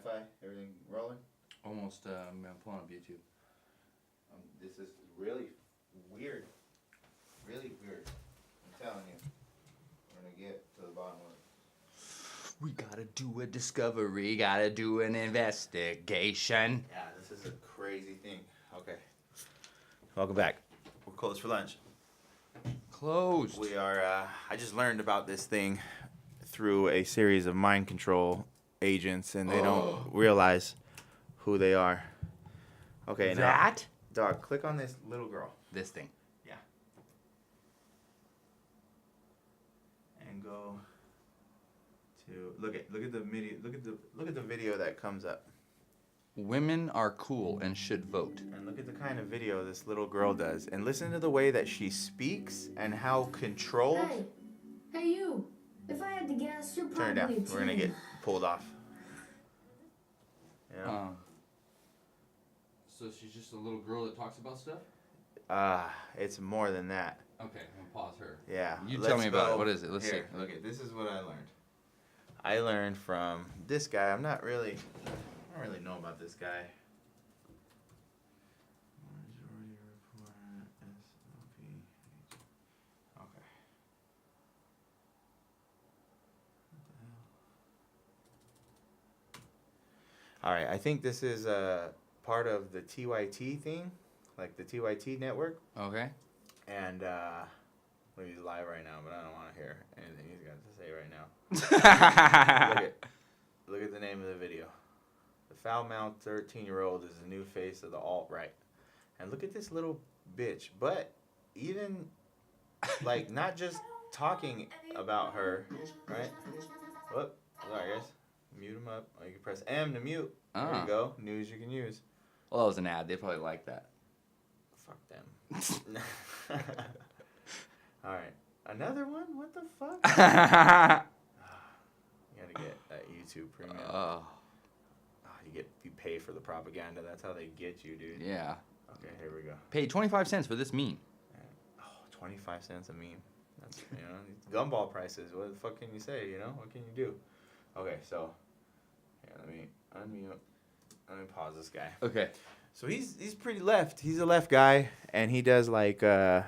Wi-Fi? Everything rolling? Almost. I'm pulling up YouTube. This is really weird. Really weird. I'm telling you. We're going to get to the bottom of it. We gotta do a discovery. Gotta do an investigation. Yeah, this is a crazy thing. Okay. Welcome back. We're closed for lunch. Closed. We are, I just learned about this thing through a series of mind control agents, and they don't realize who they are. Okay, now, dog, click on this little girl. This thing. Yeah. And go to look at the video. Look at the video that comes up. Women are cool and should vote. And look at the kind of video this little girl does, and listen to the way that she speaks and how controlled. Hey you! If I had to guess, you're probably Turn it down. We're gonna get pulled off. Yeah. So she's just a little girl that talks about stuff? It's more than that. Okay, I'm gonna pause her. Yeah. You tell me about it. What is it? Let's see. Okay, this is what I learned. I learned from this guy. I don't really know about this guy. Majority report, SOP. Okay. All right, I think this is part of the TYT thing, like the TYT network. Okay. And he's live right now, but I don't want to hear anything he's got to say right now. Look at the name of the video. The foul-mouthed 13-year-old is the new face of the alt-right. And look at this little bitch. But even, like, not just talking about her, right? Whoop. Sorry, guys. Mute him up. Oh, you can press M to mute. There you go. News you can use. Well, that was an ad. They probably like that. Fuck them. All right. Another one? What the fuck? You gotta get that YouTube premium. You pay for the propaganda. That's how they get you, dude. Yeah. Okay, here we go. Pay 25 cents for this meme. 25 cents a meme. That's, gumball prices. What the fuck can you say, What can you do? Okay, so, here, let me unmute. Let me pause this guy. Okay. So he's pretty left. He's a left guy, and he does like kind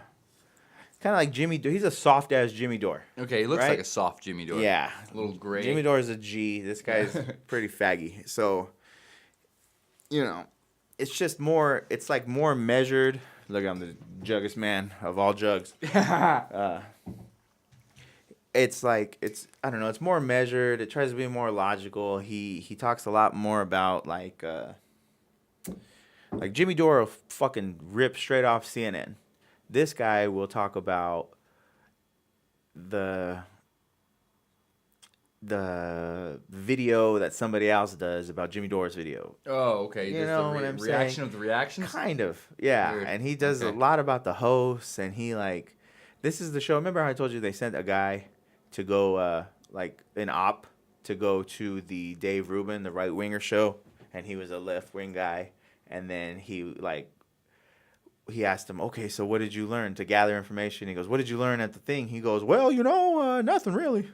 of like Jimmy Dore. He's a soft ass Jimmy Dore. Okay, he looks like a soft Jimmy Dore. Yeah, a little gray. Jimmy Dore is a G. This guy's pretty faggy. So it's just more. It's like more measured. Look, I'm the juggest man of all jugs. It's I don't know. It's more measured. It tries to be more logical. He talks a lot more about like Jimmy Dore will fucking rip straight off CNN. This guy will talk about the video that somebody else does about Jimmy Dore's video. Oh, okay. You know what I'm saying? Reaction of the reactions? Kind of, yeah. Weird. And he does a lot about the hosts, and this is the show. Remember how I told you they sent a guy to go, an op, to go to the Dave Rubin, the right-winger show, and he was a left-wing guy, and then he asked him, okay, so what did you learn to gather information? He goes, what did you learn at the thing? He goes, well, nothing really.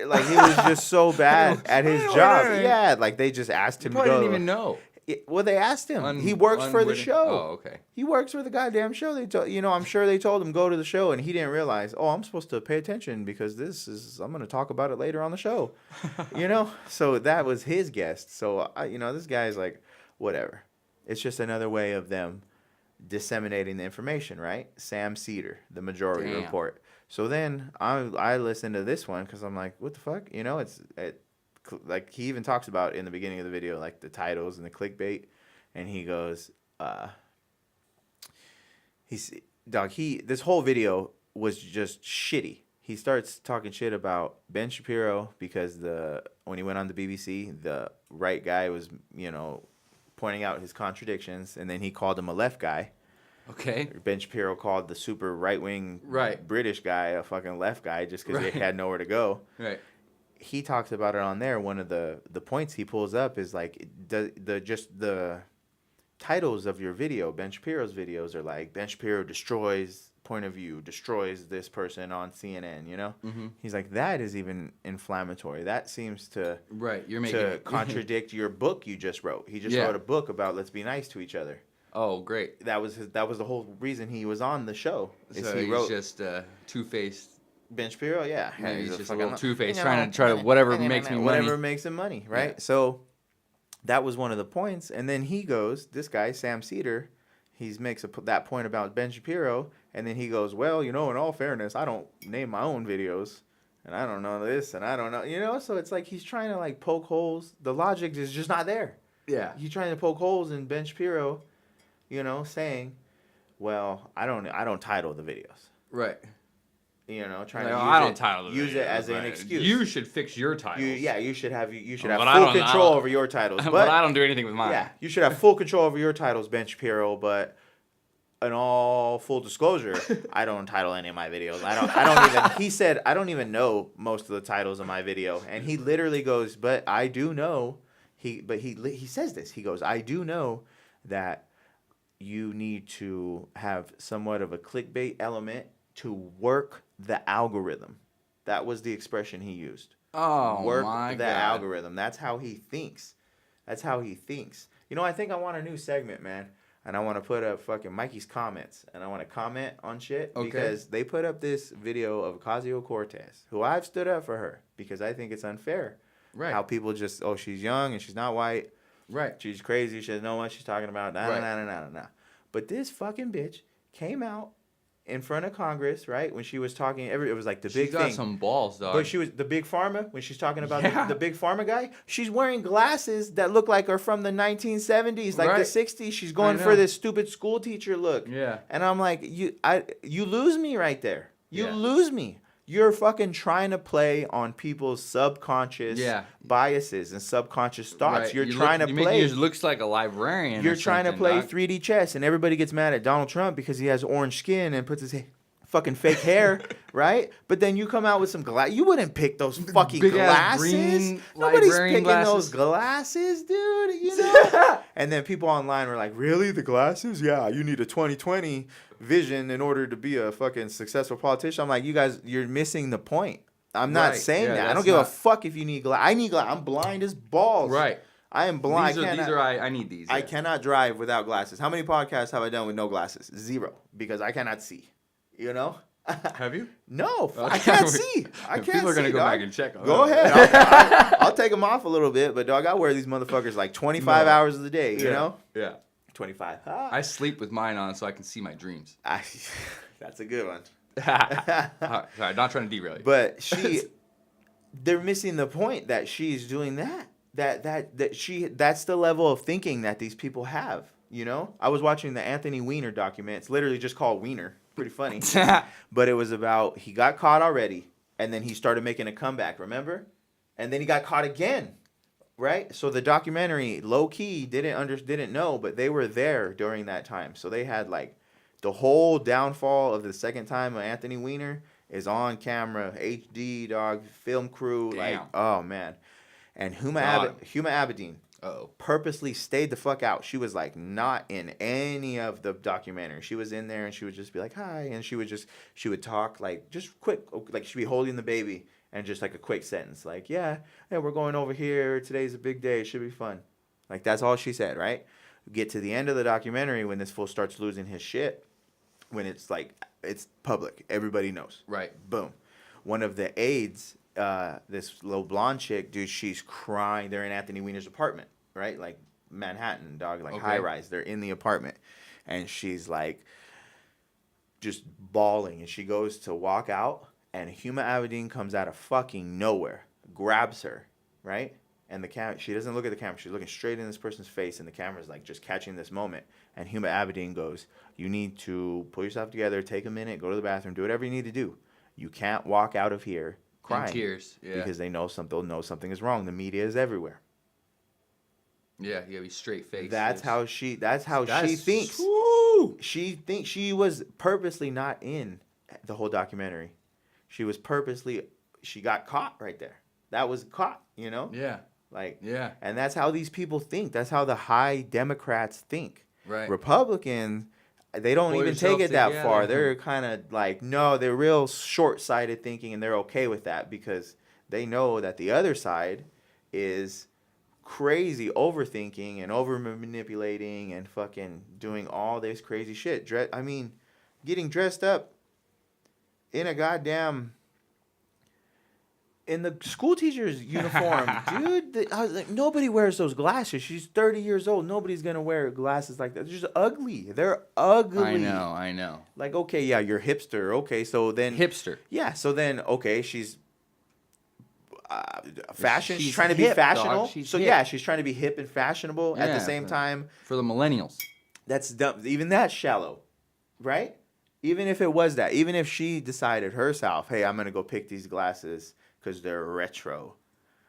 Like, he was just so bad at his job. Yeah, like, they just asked him to go. He probably didn't even know. Well, they asked him. He works for the show. Oh, okay. He works for the goddamn show. I'm sure they told him go to the show, and he didn't realize. Oh, I'm supposed to pay attention because I'm going to talk about it later on the show. So that was his guest. So this guy's like, whatever. It's just another way of them disseminating the information, right? Sam Cedar, the Majority Report. So then I listened to this one because I'm like, what the fuck? Like he even talks about in the beginning of the video, like the titles and the clickbait, and he goes, this whole video was just shitty. He starts talking shit about Ben Shapiro because when he went on the BBC, the right guy was, pointing out his contradictions, and then he called him a left guy. Okay. Ben Shapiro called the super right-wing British guy a fucking left guy just because they had nowhere to go. Right. He talks about it on there. One of the points he pulls up is like the titles of your video. Ben Shapiro's videos are like Ben Shapiro destroys point of view destroys this person on CNN, you know? Mm-hmm. He's like, that is even inflammatory. That seems to You're making to it contradict your book you just wrote. He just wrote a book about let's be nice to each other. Oh, great. That was the whole reason he was on the show. Is So he he's wrote just two-faced. Ben Shapiro, yeah. Yeah, he's just a fucking little two-faced, trying to whatever makes me money. Whatever makes him money, right? Yeah. So that was one of the points. And then he goes, this guy, Sam Cedar, he makes that point about Ben Shapiro. And then he goes, well, you know, in all fairness, I don't name my own videos. And I don't know this, and I don't know. You know, so it's like he's trying to, like, poke holes. The logic is just not there. Yeah. He's trying to poke holes in Ben Shapiro, you know, saying, well, I don't title the videos. Right. You know, trying to use it as an excuse. You should fix your titles. You should have But full control over your titles. But I don't do anything with mine. Yeah, you should have full control over your titles, Ben Shapiro. But in all full disclosure, I don't title any of my videos. I don't even. He said I don't even know most of the titles of my video, and he literally goes, but I do know. He says this. He goes, I do know that you need to have somewhat of a clickbait element to work the algorithm. That was the expression he used. Oh, work my the God. algorithm. That's how he thinks. You know, I think I want a new segment, man. And I want to put up fucking Mikey's comments. And I want to comment on shit. Okay. Because they put up this video of Ocasio-Cortez, who I've stood up for her. Because I think it's unfair. Right. How people just, oh, she's young and she's not white. Right. She's crazy. She doesn't know what she's talking about. Nah. But this fucking bitch came out in front of Congress, right? When she was talking, it was like the big thing. She's got some balls, dog. But she was the big pharma, when she's talking about the big pharma guy, she's wearing glasses that look like are from the 1970s, like the 60s. She's going for this stupid school teacher look. Yeah. And I'm like, you lose me right there. You Yeah. lose me. You're fucking trying to play on people's subconscious biases and subconscious thoughts. Right. You're trying to play. He looks like a librarian. You're trying to play dog. 3D chess, and everybody gets mad at Donald Trump because he has orange skin and puts his fucking fake hair, right? But then you come out with some glasses. You wouldn't pick those fucking Big-ass glasses. green Nobody's librarian picking glasses. those glasses, dude. You know. And then people online were like, "Really, the glasses? Yeah, you need a 20/20 vision in order to be a fucking successful politician." I'm like, you guys, you're missing the point. I'm not saying that. I don't give a fuck if you need glasses. I need glasses. I'm blind as balls. Right. I am blind. I need these. I cannot drive without glasses. How many podcasts have I done with no glasses? 0, because I cannot see. You know? Have you? No, I can't see. I can't see. People are gonna go dog. back and check. Go ahead. I'll take them off a little bit, but dog, I wear these motherfuckers like 25 hours of the day. You know? Yeah. 25. I sleep with mine on so I can see my dreams. That's a good one. Sorry, not trying to derail you. But they're missing the point that she's doing that. That's the level of thinking that these people have. You know, I was watching the Anthony Weiner document. It's literally just called Weiner. Pretty funny. But it was about, he got caught already, and then he started making a comeback, remember? And then he got caught again, right? So the documentary, low-key, didn't know, but they were there during that time. So they had, like, the whole downfall of the second time of Anthony Weiner is on camera, HD, dog, film crew. Damn. Like, oh, man. And Huma Abedin purposely stayed the fuck out. She was like not in any of the documentary. She was in there and she would just be like, hi. And she would talk like just quick, like she'd be holding the baby and just like a quick sentence. Like, yeah, we're going over here. Today's a big day. It should be fun. Like that's all she said, right? Get to the end of the documentary when this fool starts losing his shit. When it's like, it's public. Everybody knows. Right. Boom. One of the aides, this little blonde chick, dude, she's crying. They're in Anthony Weiner's apartment, right? Like Manhattan, dog, like high rise. They're in the apartment. And she's like just bawling. And she goes to walk out. And Huma Abedin comes out of fucking nowhere, grabs her, right? And she doesn't look at the camera. She's looking straight in this person's face. And the camera's like just catching this moment. And Huma Abedin goes, you need to pull yourself together, take a minute, go to the bathroom, do whatever you need to do. You can't walk out of here crying. In tears, yeah. Because they'll know something is wrong. The media is everywhere. Yeah, you gotta be straight faced. That's how she thinks. Woo! She thinks she was purposely not in the whole documentary. She got caught right there. That was caught, you know? Yeah. Like, yeah. And that's how these people think. That's how the high Democrats think. Right. Republicans, they don't Pull even yourself take it that together. far. They're kind of like, no, they're real short-sighted thinking, and they're okay with that because they know that the other side is crazy overthinking and over manipulating and fucking doing all this crazy shit. I mean, getting dressed up in a goddamn in the school teacher's uniform, dude. I was like, nobody wears those glasses. She's 30 years old. Nobody's gonna wear glasses like that. They're just ugly. They're ugly. I know. Like, okay, yeah, you're hipster. Okay, so then Hipster. yeah, so then okay, she's fashion. She's She's trying to be hip, dog. fashionable. She's So hip. yeah, she's trying to be hip and fashionable at the Yeah, same but- time. For the millennials. That's dumb. Even that's shallow, right? Even if it was that, even if she decided herself, hey, I'm gonna go pick these glasses because they're retro.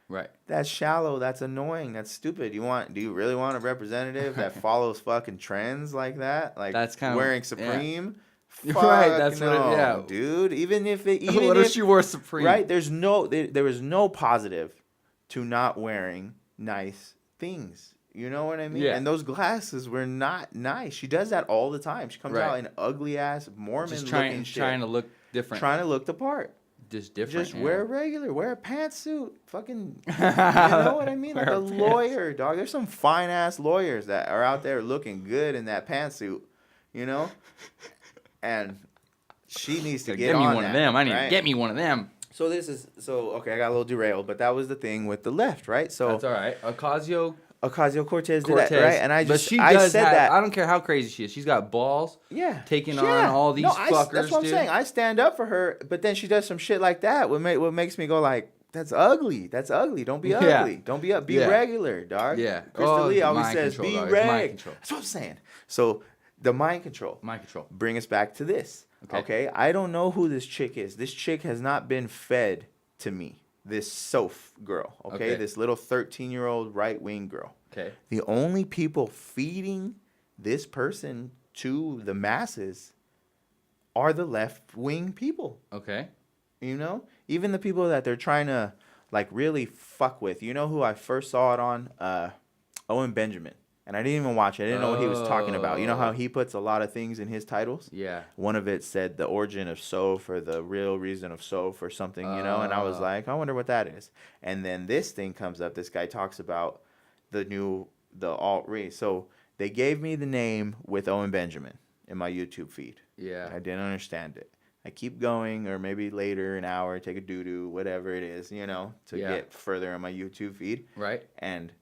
Right. That's shallow. That's annoying. That's stupid. Do you really want a representative that follows fucking trends like that? Like That's kind of- wearing yeah. Supreme. Right, that's Fuck what it- yeah. no, dude. Even if it, What if she wore Supreme? right? There is no positive to not wearing nice things. You know what I mean? Yeah. And those glasses were not nice. She does that all the time. She comes Right. out in ugly ass Mormon Just looking shit, trying to look different. trying to look the part. Just different. Just yeah. wear regular, wear a pantsuit. Fucking, you know what I mean? Like Wear a a pants. lawyer, dog. There's some fine ass lawyers that are out there looking good in that pantsuit, you know? And she needs to get me on one that, of them. I need right? to get me one of them. So okay, I got a little derailed, but that was the thing with the left, right? So That's all right. Ocasio-Cortez did that, right? And I but just, she I does said have, that. I don't care how crazy she is. She's got balls. Yeah. Taking on all these fuckers, That's what I'm dude. saying. I stand up for her, but then she does some shit like that. What makes me go like, that's ugly. That's ugly. Don't be Yeah. ugly. Don't be Be Yeah. regular, dog. Yeah. Krista Lee Oh, always mind says, control, be dog. It's mind reg. control. That's what I'm saying. So the mind control. Mind control. Bring us back to this. Okay. I don't know who this chick is. This chick has not been fed to me. This Soph girl. Okay. This little 13-year-old right-wing girl. Okay. The only people feeding this person to the masses are the left-wing people. Okay. You know? Even the people that they're trying to, like, really fuck with. You know who I first saw it on? Owen Benjamin. And I didn't even watch it. I didn't know what he was talking about. You know how he puts a lot of things in his titles? Yeah. One of it said the origin of Soph or the real reason of Soph or something, you know? And I was like, I wonder what that is. And then this thing comes up. This guy talks about the alt-re. So they gave me the name with Owen Benjamin in my YouTube feed. Yeah. I didn't understand it. I keep going, or maybe later, an hour, take a doo-doo, whatever it is, you know, to get further on my YouTube feed. Right. And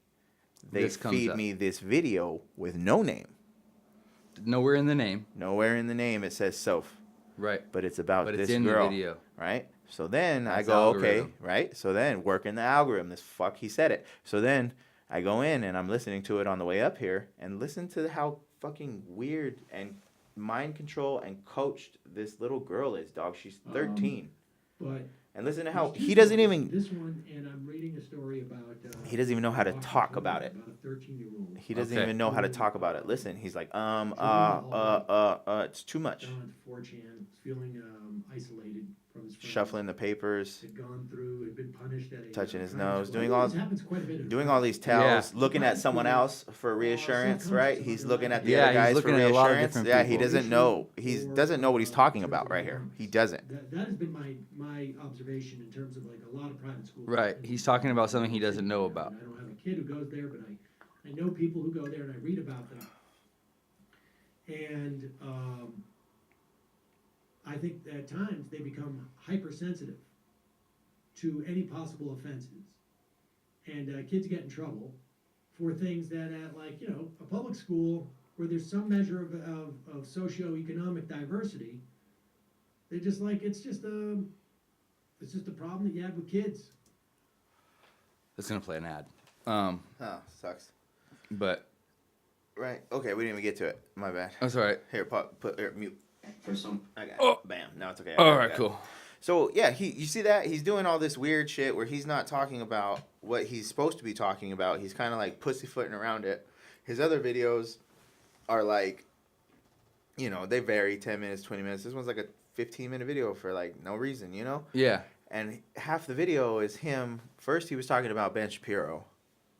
they This comes feed up. me this video with no name. Nowhere in the name. Nowhere in the name it says Soph. Right. But it's about But this it's in girl. the video. Right? So then I That's go, okay, algorithm. right? So then working the algorithm. He said it. So then I go in and I'm listening to it on the way up here and listen to how fucking weird and mind control and coached this little girl is, dog. She's 13. But And listen to how there's two he doesn't stories. even This one, and I'm reading a story about. he doesn't even know how to talk about it. About a 13-year-old. He doesn't Okay. even know how to talk about it. Listen, he's like, it's too much. Gone to 4chan, feeling isolated from his friends. Shuffling the papers, Had gone through, had been punished at a touching his private nose, school. doing I think all- this happens quite a bit. doing all these tells, looking at someone else for reassurance, right? He's looking at the Yeah, other he's guys for looking at a lot of reassurance. different Yeah, he people. doesn't know. Doesn't know what he's talking about right here. He doesn't. That has been my observation in terms of like a lot of private schools. Right. He's talking about something he doesn't know about. I don't have a kid who goes there, but I know people who go there and I read about them. And I think at times they become hypersensitive to any possible offenses. And kids get in trouble for things that at like, you know, a public school where there's some measure of socioeconomic diversity, they're just like, it's just a problem that you have with kids. It's gonna play an ad. Oh, sucks. But Right. Okay, we didn't even get to it. My bad. that's all right. Here, put mute. For some. I got it. Oh. Bam. Now it's okay. All right, cool. So yeah, you see that he's doing all this weird shit where he's not talking about what he's supposed to be talking about. He's kind of like pussyfooting around it. His other videos are like, you know, they vary 10 minutes, 20 minutes. This one's like a 15-minute video for like no reason, you know. Yeah. And half the video is him. First, he was talking about Ben Shapiro.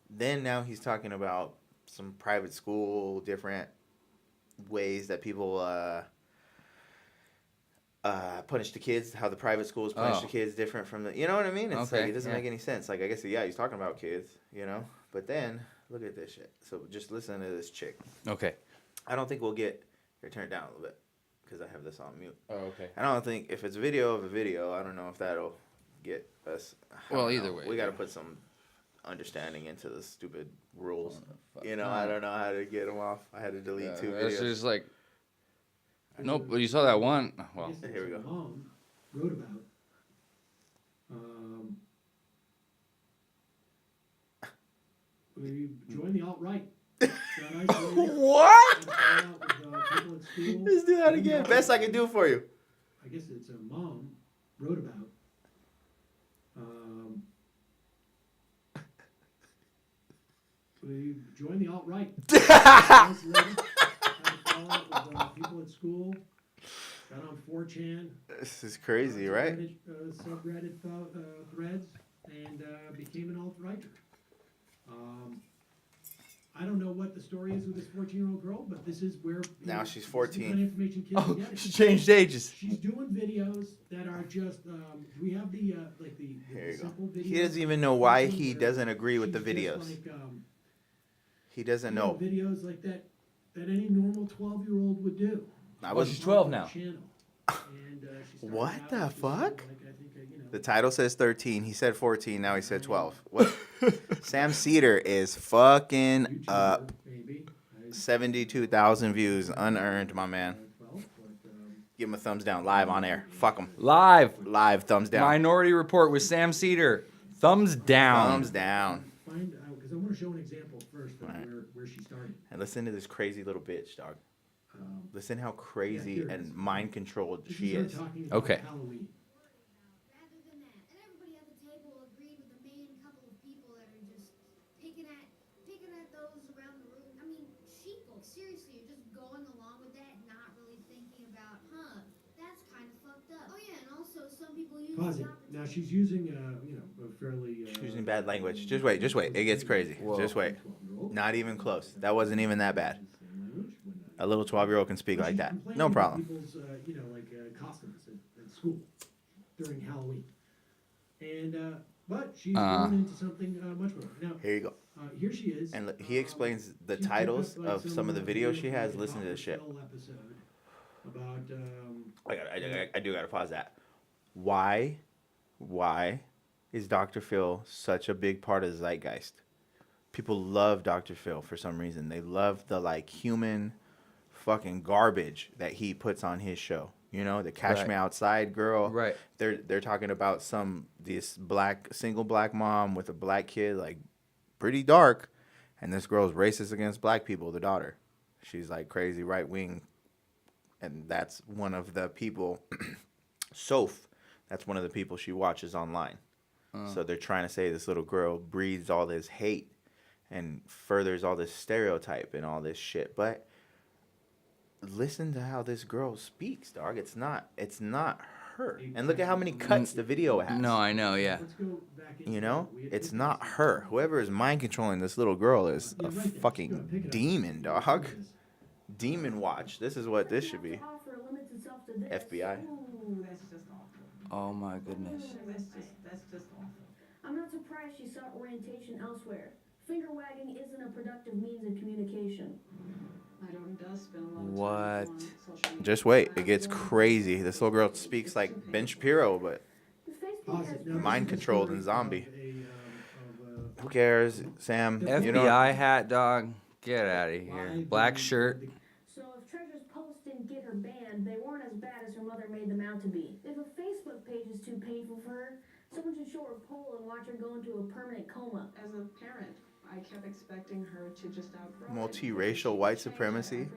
Then now he's talking about some private school, different ways that people punish the kids, how the private schools punish the kids different from the, you know what I mean? It's Okay, like, it doesn't yeah. make any sense. Like, I guess, yeah, he's talking about kids, you know? But then, look at this shit. So just listen to this chick. Okay. I don't think we'll get, here, turn it down a little bit, because I have this on mute. Oh, okay. I don't think, if it's video of a video, I don't know if that'll get us. I Well, don't either know. way, We got to yeah. put some understanding into the stupid rules. fuck. You know, I don't know how to get them off. I had to delete 2 It's videos. just like, nope. But you saw that one. Well, I guess here we it's go. a mom wrote about. Um, we joined the alt-right. What? Let's do that again. Best I can do for you. I guess it's a mom wrote about. We joined the alt-right. People at school got on 4chan. This is crazy, right? Subreddit threads and became an alt-righter. I don't know what the story is with this 14-year-old girl, but this is where Now she's this is the 14. kind of information kids are getting. she changed ages. She's doing videos that are just. We have the like the Here you go. simple videos. He doesn't even know why he where doesn't agree with the she's just videos. Like, He doesn't you know. videos like that any normal 12-year-old would do. She's 12 now. Channel. And, she started What out the as just fuck? like, I think, The title says 13. He said 14. Now he said 12. What? Sam Cedar is fucking YouTuber, up. maybe. 72,000 views unearned, my man. 12, but, Give him a thumbs down live on air. Fuck him. Live. Live thumbs down. Minority Report with Sam Cedar. Thumbs down. Thumbs down. find out because I want to show an example first of Right. where she started. And listen to this crazy little bitch, dog. Listen how crazy here it and is. mind controlled This she her is. talking about Okay. Halloween. Rather than that, and everybody at the table agreed with the main couple of people that are just picking at those around the room. I mean, sheep folks, seriously, you're just going along with that, not really thinking about, that's kind of fucked up. Oh yeah, and also some people use Pause it. Now she's using a fairly. She's using bad language. Just wait. It gets crazy. Whoa. Just wait. Not even close. That wasn't even that bad. A little 12-year-old can speak like that. No problem. People's, costumes at school during Halloween, and but she's going into something much more. Now Here you go. here she is. And he explains the she's picked titles up by of some of the videos she has. Listen to this shit. Episode about I do gotta pause that. Why is Dr. Phil such a big part of the zeitgeist? People love Dr. Phil for some reason. They love the like human fucking garbage that he puts on his show. You know, the Cash Right. Me Outside girl. Right. They're talking about this single black mom with a black kid, like pretty dark, and this girl's racist against black people, the daughter. She's like crazy right wing, and that's one of the people Soph, that's one of the people she watches online. So they're trying to say this little girl breeds all this hate and furthers all this stereotype and all this shit. But listen to how this girl speaks, dog. It's not her. And look at how many cuts the video has. No, I know, yeah. let's go back into You know? we- It's not her. Whoever is mind controlling this little girl is Yeah, a right there. Go, fucking pick it up. demon, dog. There it is. Demon watch. This is what this should be. FBI. Ooh, that's just awful. Oh my goodness. That's just awful. I'm not surprised she sought orientation elsewhere. Finger wagging isn't a productive means of communication. My daughter does spend a lot of time What? on social media. Just wait. It gets crazy. This little girl speaks like Ben Shapiro, but Facebook Pause has it. Now, this mind is a controlled story and zombie. of who cares, Sam? You know, FBI hat, dog. Get out of here. Black shirt. So if Treasure's post didn't get her banned, they weren't as bad as her mother made them out to be. If a Facebook page is too painful for her, someone should show her pole and watch her go into a permanent coma. As a parent, I kept expecting her to just outgrow it. Multiracial white supremacy.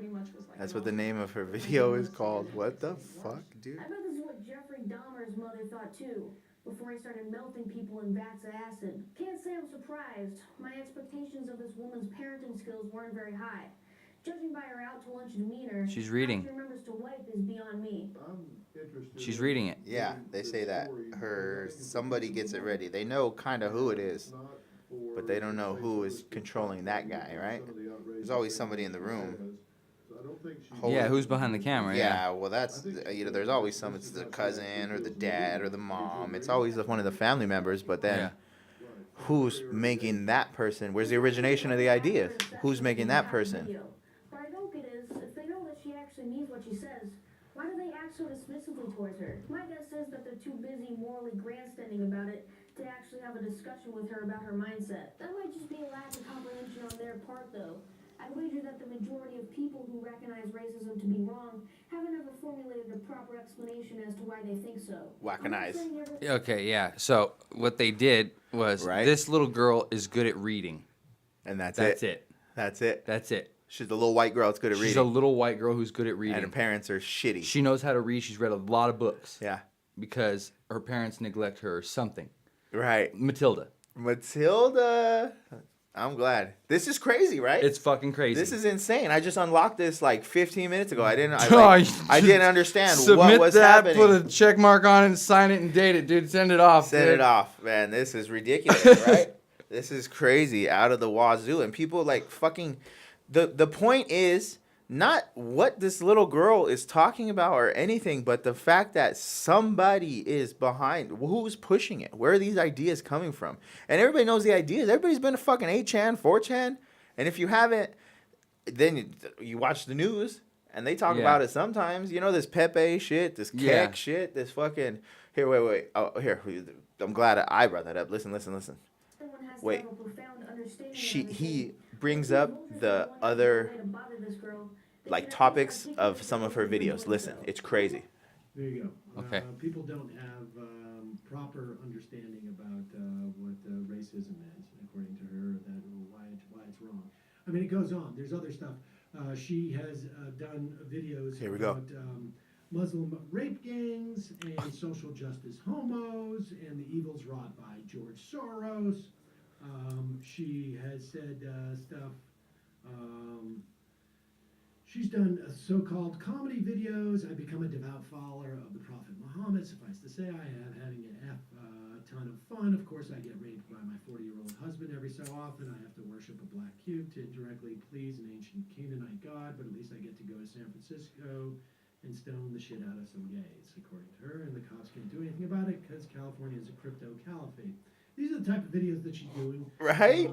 That's what the name of her video is called. What the fuck, dude? I bet this is what Jeffrey Dahmer's mother thought too, before he started melting people in vats of acid. Can't say I'm surprised. My expectations of this woman's parenting skills weren't very high. Judging by her out-to-lunch demeanor, She's reading. how she remembers to wipe is beyond me. She's reading it. Yeah, they say that. Somebody gets it ready. They know kind of who it is, but they don't know who is controlling that guy, right? There's always somebody in the room Yeah, who's behind the camera? Yeah, well, that's there's always some. It's the cousin or the dad or the mom. It's always one of the family members. But then, who's making that person? Where's the origination of the idea? Who's making that person? What I don't get is, if they know that she actually means what she says, why do they act so dismissively towards her? My guess is that they're too busy morally grandstanding about it to actually have a discussion with her about her mindset. That might just be a lack of comprehension on their part, though. I wager that the majority of people who recognize racism to be wrong haven't ever formulated a proper explanation as to why they think so. Whackanize. Okay, yeah. So what they did was this little girl is good at reading. And that's it. That's it. That's it. She's a little white girl that's good at reading. She's a little white girl who's good at reading. And her parents are shitty. She knows how to read. She's read a lot of books. Yeah. Because her parents neglect her or something. Right. Matilda. I'm glad. This is crazy, right? It's fucking crazy. This is insane. I just unlocked this like 15 minutes ago. I didn't understand what was happening. Put a check mark on it and sign it and date it, dude. Send it off. Send it off, man. This is ridiculous, right? This is crazy, out of the wazoo. And people like fucking... The point is not what this little girl is talking about or anything, but the fact that somebody is behind. Who's pushing it? Where are these ideas coming from? And everybody knows the ideas. Everybody's been to fucking 8chan, 4chan. And if you haven't, then you watch the news and they talk about it sometimes. You know, this Pepe shit, this Keck shit, this fucking... Here, wait. Oh, here. I'm glad I brought that up. Listen. Wait. He brings up the other like topics of some of her videos. Listen, it's crazy. There you go. Okay. People don't have proper understanding about what racism is, according to her, that why it's wrong. I mean, it goes on. There's other stuff. She has done videos about Muslim rape gangs and social justice homos and the evils wrought by George Soros. She has said stuff. She's done so-called comedy videos. I become a devout follower of the Prophet Muhammad. Suffice to say, I am having a ton of fun. Of course, I get raped by my 40-year-old husband every so often. I have to worship a black cube to indirectly please an ancient Canaanite god, but at least I get to go to San Francisco and stone the shit out of some gays, according to her. And the cops can't do anything about it because California is a crypto caliphate. These are the type of videos that she's doing. Right?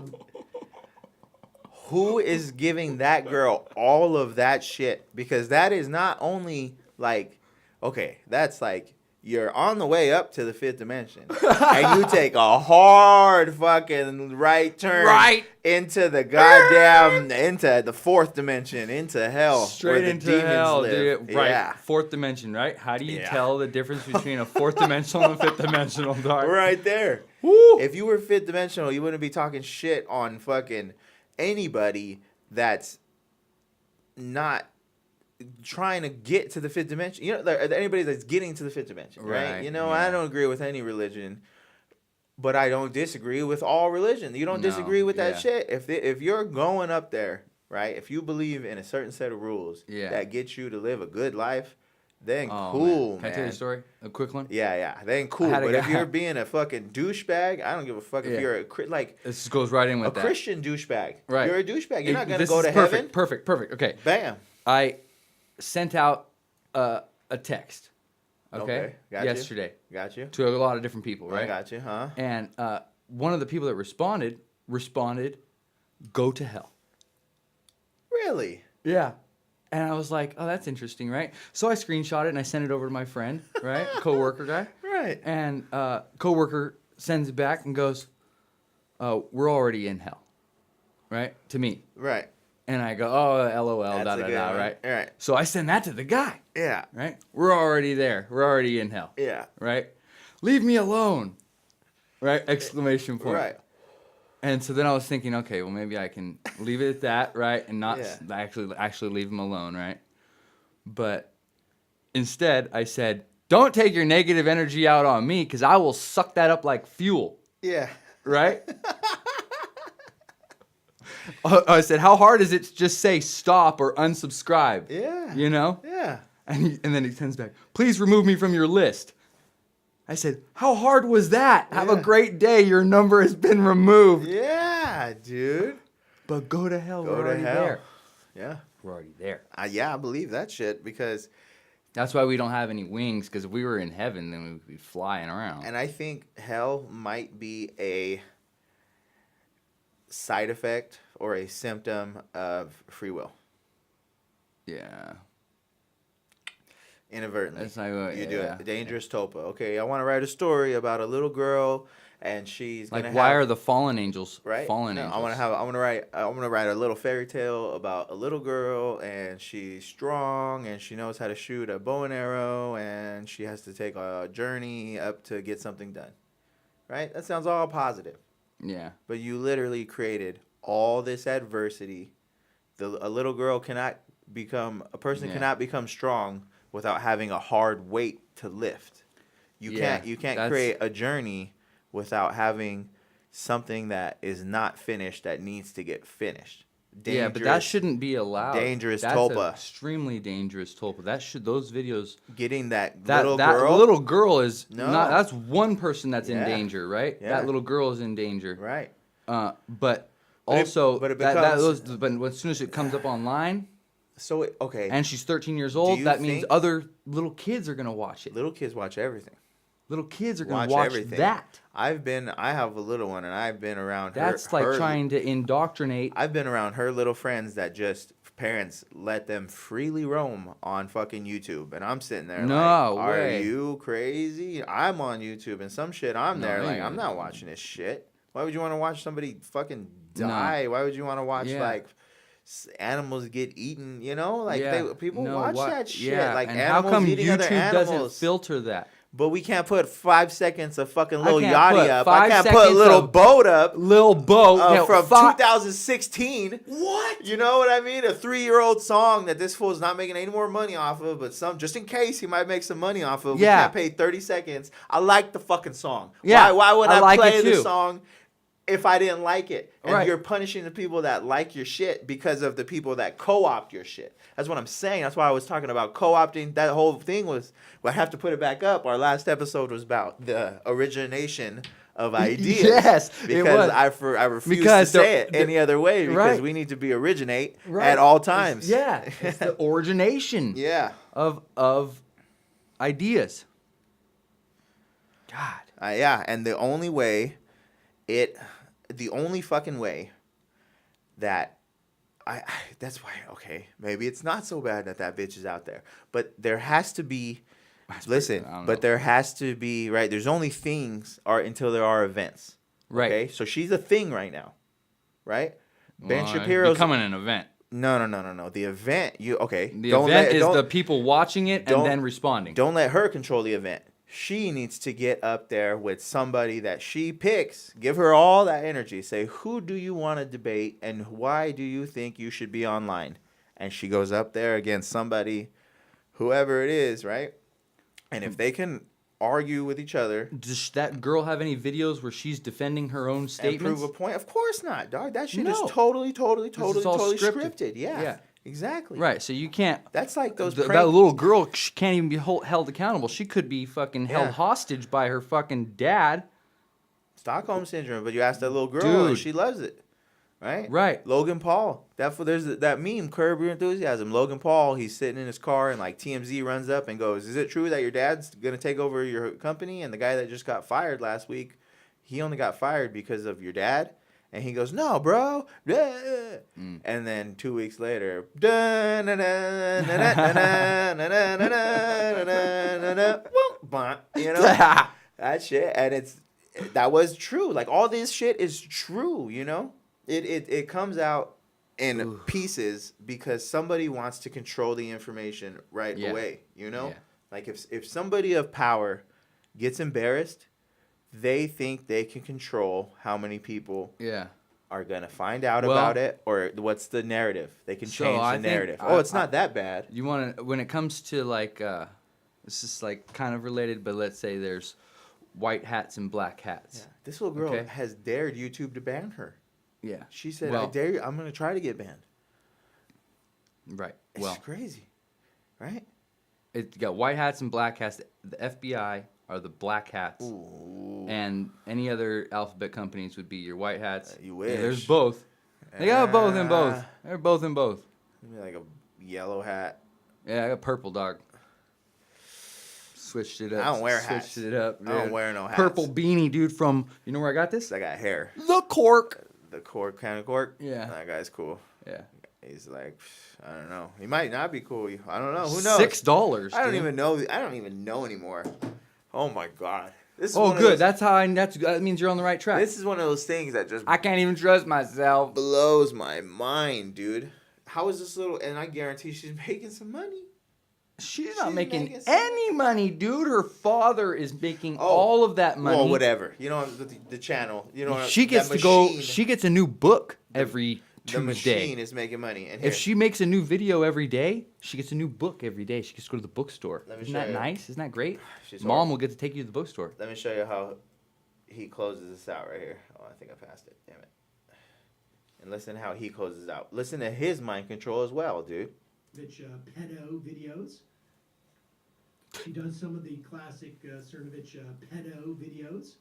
Who is giving that girl all of that shit? Because that is not only like, okay, that's like you're on the way up to the fifth dimension. And you take a hard fucking right turn into the goddamn, into the fourth dimension, into hell. Straight into demons hell, live. dude. Right. Yeah. Fourth dimension, right? How do you tell the difference between a fourth dimensional and a fifth dimensional, dog? Right there. Woo. If you were fifth dimensional, you wouldn't be talking shit on fucking anybody that's not trying to get to the fifth dimension. You know, anybody that's getting to the fifth dimension, right? You know, I don't agree with any religion, but I don't disagree with all religion. You don't disagree with that shit. If you're going up there, right? If you believe in a certain set of rules that get you to live a good life, then cool, man. Can I tell you a story? A quick one? Yeah. Then cool. But if you're being a fucking douchebag, I don't give a fuck if you're this goes right in with a Christian douchebag. Right. You're a douchebag. You're not going to This go is to perfect, heaven. Perfect. Okay. Bam. I sent out a text, okay Got yesterday. Got you. To a lot of different people, right? I got you, huh? And one of the people that responded, go to hell. Really? Yeah. And I was like, oh, that's interesting, right? So I screenshot it and I sent it over to my friend, right? Coworker guy. Right. And coworker sends it back and goes, we're already in hell, right? To me. Right. And I go, oh, LOL, right? Right. So I send that to the guy. Yeah. Right? We're already there. We're already in hell. Yeah. Right? Leave me alone. Right? Exclamation point. Right. And so then I was thinking, okay, well, maybe I can leave it at that, right? And not actually leave him alone, right? But instead, I said, don't take your negative energy out on me because I will suck that up like fuel. Yeah. Right? I said, how hard is it to just say stop or unsubscribe? Yeah. You know? Yeah. And then he sends back, please remove me from your list. I said, how hard was that? Have a great day. Your number has been removed. Yeah, dude. But go to hell. Go We're to already hell. there. Yeah. we're already there. Yeah, I believe that shit because, That's why we don't have any wings, because if we were in heaven, then we would be flying around. and I think hell might be a side effect or a symptom of free will. Yeah. Inadvertently. That's not what, You do it. Dangerous Topa. Okay, I want to write a story about a little girl, and she's Like, gonna why have, are the fallen angels right? fallen No, angels? I want to write a little fairy tale about a little girl, and she's strong, and she knows how to shoot a bow and arrow, and she has to take a journey up to get something done. Right? That sounds all positive. Yeah. But you literally created all this adversity. A little girl cannot become strong without having a hard weight to lift. You can't create a journey without having something that is not finished that needs to get finished. Yeah, but that shouldn't be allowed. Dangerous That's tulpa. Extremely dangerous tulpa. Those videos. Getting that Little girl is not. That's one person that's in danger, right? Yeah. That little girl is in danger. Right. But also, it becomes, but as soon as it comes up online, so okay. and she's 13 years old, that means other little kids are gonna watch it. Little kids watch everything. Little kids are gonna watch everything. that. I have a little one, and I've been around That's like trying to indoctrinate. I've been around her little friends that just parents let them freely roam on fucking YouTube, and I'm sitting there No like, way. Are you crazy? I'm on YouTube and some shit. I'm No, there like yeah. I'm not watching this shit. Why would you want to watch somebody fucking die? Why would you want to watch like animals get eaten? You know, like people watch that shit. Yeah. Like and animals how come eating YouTube other animals. doesn't filter that? But we can't put 5 seconds of fucking Lil can't Yachty put up. 5 I can't put seconds Little of Boat up. Lil Bo From 2016. What? You know what I mean? A 3-year-old song that this fool's not making any more money off of, but just in case he might make some money off of. Yeah. We can't pay 30 seconds. I like the fucking song. Yeah, Why would I I like play it the too. song if I didn't like it? And Right. you're punishing the people that like your shit because of the people that co-opt your shit. That's what I'm saying. That's why I was talking about co-opting. That whole thing was, I have to put it back up. Our last episode was about the origination of ideas. Yes, it because was. I refuse Because to say it any other way because right. we need to be originate Right. at all times. It's the origination Yeah. of ideas. God. Yeah, and the only fucking way that that's why, okay, maybe it's not so bad that bitch is out there. But there has to be, there has to be, right, there's only things until there are events. Right. Okay, so she's a thing right now, right? Ben Well, Shapiro's becoming an event. No. The event, The event is the people watching it and then responding. Don't let her control the event. She needs to get up there with somebody that she picks. Give her all that energy. Say, who do you want to debate and why do you think you should be online? And she goes up there against somebody, whoever it is, right? And if they can argue with each other. Does that girl have any videos where she's defending her own statements? And prove a point? Of course not, dog. That shit is No. totally scripted. scripted. Yeah. Exactly. Right, so you can't. That's like those. That little girl can't even be held accountable. She could be fucking held hostage by her fucking dad. Stockholm syndrome. But you ask that little girl, and she loves it, right? Right. Logan Paul. There's that meme, Curb Your Enthusiasm. Logan Paul. He's sitting in his car, and like TMZ runs up and goes, "Is it true that your dad's gonna take over your company?" And the guy that just got fired last week, he only got fired because of your dad. And he goes, "No, bro." And then 2 weeks later, you know, that shit. And that was true. Like all this shit is true. You know, it comes out in pieces because somebody wants to control the information right away. You know, like if somebody of power gets embarrassed, they think they can control how many people are going to find out about it or what's the narrative. They can change the narrative. It's not that bad. You want to, when it comes to like, this is like kind of related, but let's say there's white hats and black hats. Yeah. This little girl has dared YouTube to ban her. Yeah. She said, I dare you, I'm going to try to get banned. Right. It's crazy. Right? It got white hats and black hats. The FBI are the black hats. Ooh. And any other alphabet companies would be your white hats. You wish. Yeah, there's both. They got both in both. They're both in both. Maybe like a yellow hat. Yeah, I got purple, dog. Switched it up. I don't wear hats. Switched it up. I don't dude. wear no hats. Purple beanie, dude, from, you know where I got this? I got hair. The Cork. The cork, kind of cork. Yeah. That guy's cool. Yeah. He's like, I don't know. He might not be cool. I don't know. Who knows? $6. I don't dude. even know. I don't even know anymore. Oh my god. This is Oh, one of good. those- That means you're on the right track. This is one of those things that just I can't even trust myself. blows my mind, dude. How is this little? And I guarantee she's making some money. She's not She's making making some any money, dude. Her father is making all of that money. Well, whatever. You know the channel. You know She that gets to go. machine- She gets a new book every The machine Tuesday. is making money. And If here, she makes a new video every day, she gets a new book every day. She gets to go to the bookstore. Let me Isn't show that you. nice? Isn't that great? She's Mom horrible. will get to take you to the bookstore. Let me show you how he closes this out right here. Oh, I think I passed it. Damn it. And listen how he closes it out. Listen to his mind control as well, dude. Mitch pedo videos. She does some of the classic Cernovich pedo videos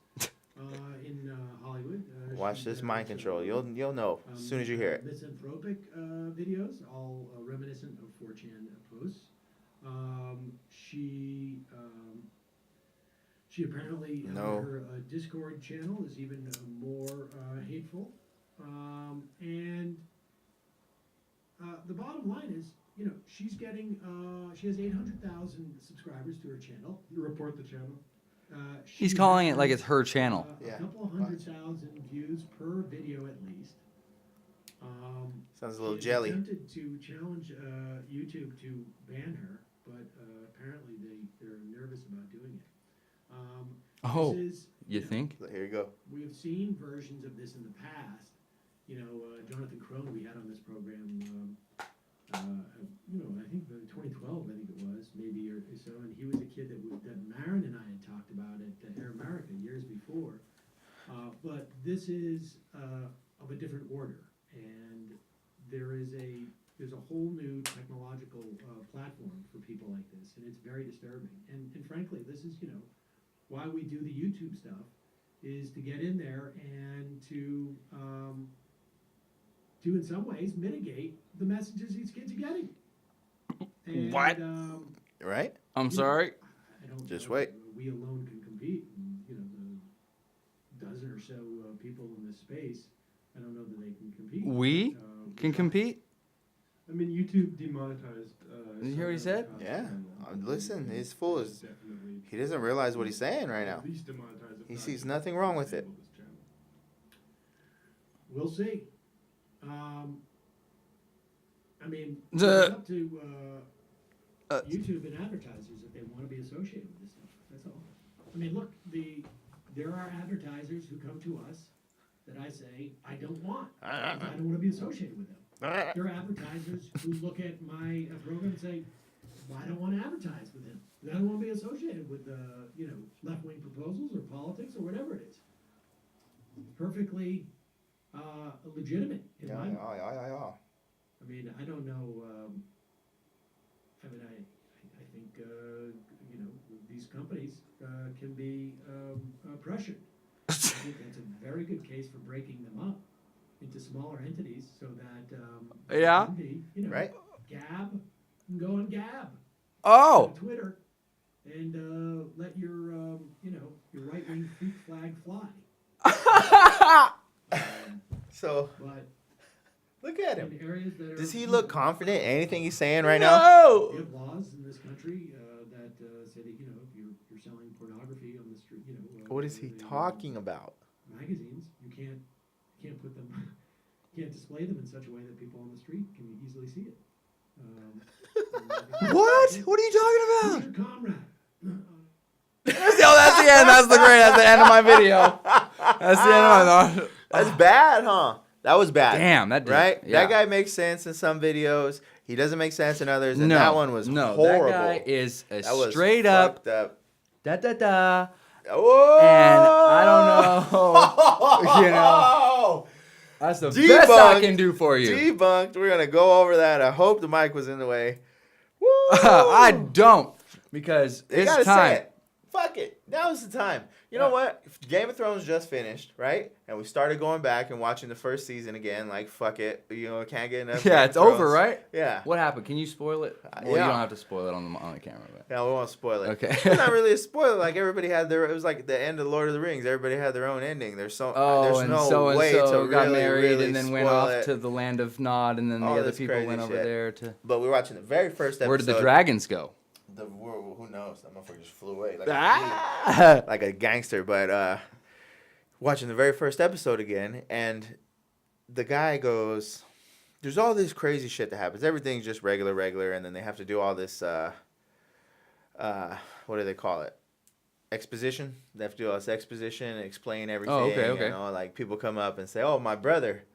in Hollywood. Watch She this does, mind control. You'll know as soon as you hear it. Misanthropic videos, all reminiscent of 4chan posts. She apparently No. her Discord channel is even more hateful. And the bottom line is, you know, she's getting she has 800,000 subscribers to her channel. You report the channel. He's calling it like it's her channel. Yeah. A couple 100,000 views per video at least. Sounds a little She jelly. attempted to challenge YouTube to ban her, but apparently they're nervous about doing it. Oh, this is, you know, think? Here you go. We have seen versions of this in the past. You know, Jonathan Crone we had on this program. You know, I think 2012, I think it was, maybe or so, and he was a kid that Marin and I had talked about at Air America years before. But this is of a different order, and there's a whole new technological platform for people like this, and it's very disturbing. And frankly, this is, you know, why we do the YouTube stuff, is to get in there and to in some ways mitigate the messages these kids are getting. And, What? Right? I'm sorry. I don't Just know wait. if we alone can compete. And, you know, the dozen or so people in this space, I don't know that they can compete. We can compete. I mean, YouTube demonetized. Did you hear what he said? Yeah. Listen, he's full. He doesn't realize what he's saying right now. At least demonetized, if He not sees nothing wrong with it. disable this channel. We'll see. I mean, The- it's up to YouTube and advertisers if they want to be associated with this stuff. That's all. I mean, look, there are advertisers who come to us that I say I don't want. I don't want to be associated with them. There are advertisers who look at my program and say, well, I don't want to advertise with him. I don't want to be associated with, you know, left-wing proposals or politics or whatever it is. Perfectly legitimate in my mind. I mean, I don't know. I mean, I think you know, these companies can be pressured. I think that's a very good case for breaking them up into smaller entities so that Yeah. they can be, you know, Right. Gab, you can go on Gab, Oh, on Twitter, and let your you know, your right-wing freak flag fly. So But look at in him. areas that are, Does he look confident in anything he's saying right now? We no. have laws in this country that say that, you know, if you're selling pornography on the street, you know. What is he talking about? Magazines, you can't put them, can't display them in such a way that people on the street can easily see it. What? What are you talking Who's about? your comrade? That's the end. That's the end of my video. That's the end of my. That's bad, huh? That was bad. Damn, that dude, right? yeah. That guy makes sense in some videos. He doesn't make sense in others, and No, that one was no. horrible. That guy is a That was straight up fucked da da da. Whoa! And I don't know. You know, that's the best I can do for you. Debunked. We're gonna go over that. I hope the mic was in the way. Woo! I don't, because You it's gotta say time it. Fuck it. Now's the time. You know what? Game of Thrones just finished, right? And we started going back and watching the first season again. Like, fuck it. You know, can't get enough. Yeah, Game it's of Thrones. over, right? Yeah. What happened? Can you spoil it? Well, you yeah. don't have to spoil it on the camera. But. Yeah, we won't spoil it. Okay. It's not really a spoiler. Like, everybody had their... It was like the end of Lord of the Rings. Everybody had their own ending. There's no way to got really, married really and then went spoil off it. to the land of Nod, and then the All other this people crazy went over shit. there to... But we were watching the very first episode. Where did the dragons go? Who knows? That motherfucker just flew away. Like a gangster. But watching the very first episode again, and the guy goes, there's all this crazy shit that happens. Everything's just regular, and then they have to do all this, what do they call it? Exposition. They have to do all this exposition and explain everything. Oh, okay. You know, like people come up and say, oh, my brother,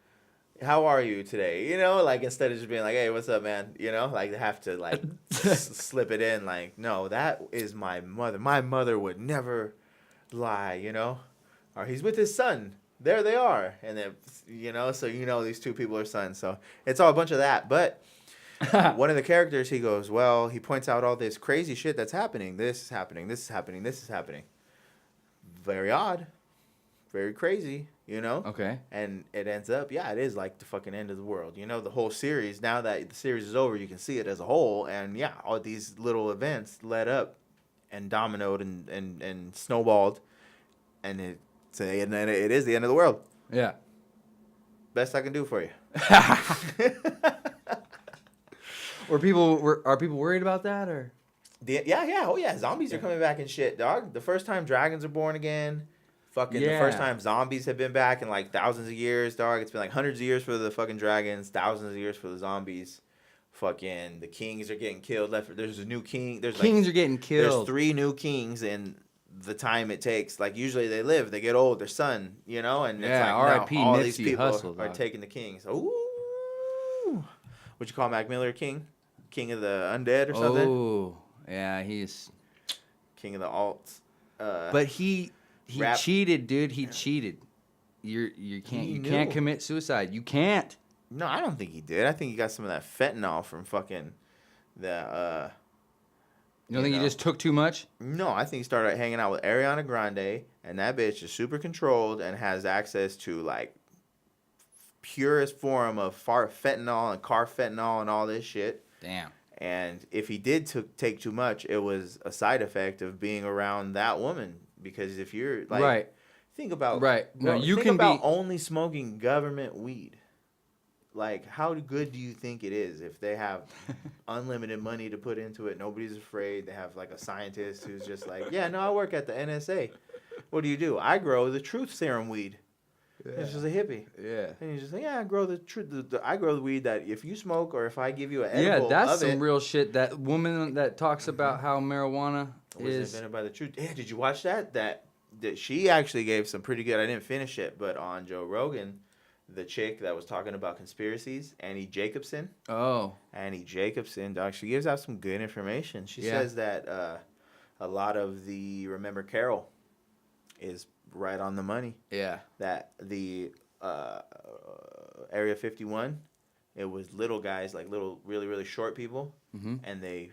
how are you today? You know, like instead of just being like, hey, what's up, man? You know, like they have to like slip it in. Like, no, that is my mother. My mother would never lie, you know? Or he's with his son. There they are. And then, you know, so you know these two people are sons. So it's all a bunch of that. But one of the characters, he goes, well, he points out all this crazy shit that's happening. This is happening. This is happening. This is happening. Very odd. Very crazy, you know? Okay. And it ends up, yeah, it is like the fucking end of the world. You know, the whole series, now that the series is over, you can see it as a whole. And yeah, all these little events led up and dominoed and snowballed. And it is the end of the world. Yeah. Best I can do for you. Are people worried about that, or? Oh yeah, zombies are coming back and shit, dog. The first time dragons are born again. Fucking the first time zombies have been back in like thousands of years, dog. It's been like hundreds of years for the fucking dragons, thousands of years for the zombies. Fucking the kings are getting killed. There's a new king. Kings are getting killed. There's 3 new kings in the time it takes. Like usually they live, they get old, their son, you know, and it's like R.I.P. now all Nipsey these people Hussle, are taking the kings. Ooh, what you call Mac Miller king? King of the undead or something? Oh, yeah, he's King of the alts. But he cheated, dude. He cheated. You can't commit suicide. You can't. No, I don't think he did. I think he got some of that fentanyl from fucking the. You don't think he just took too much? No, I think he started hanging out with Ariana Grande, and that bitch is super controlled and has access to like purest form of fentanyl and carfentanil and all this shit. Damn. And if he did take too much, it was a side effect of being around that woman. Because if you're like, think about only smoking government weed. Like, how good do you think it is if they have unlimited money to put into it? Nobody's afraid. They have like a scientist who's just like, yeah, no, I work at the NSA. What do? I grow the truth serum weed. Yeah. It's just a hippie. Yeah. And he's just like, yeah, I grow I grow the weed that if you smoke or if I give you an edible that's some real shit. That woman that talks about how marijuana is invented by the truth. Yeah, did you watch that? That she actually gave some pretty good. I didn't finish it, but on Joe Rogan, the chick that was talking about conspiracies, Annie Jacobson. Oh. Annie Jacobson, dog. She gives out some good information. She says that a lot of the Remember Carol is right on the money. Yeah. That the Area 51, it was little guys, like little, really, really short people, and they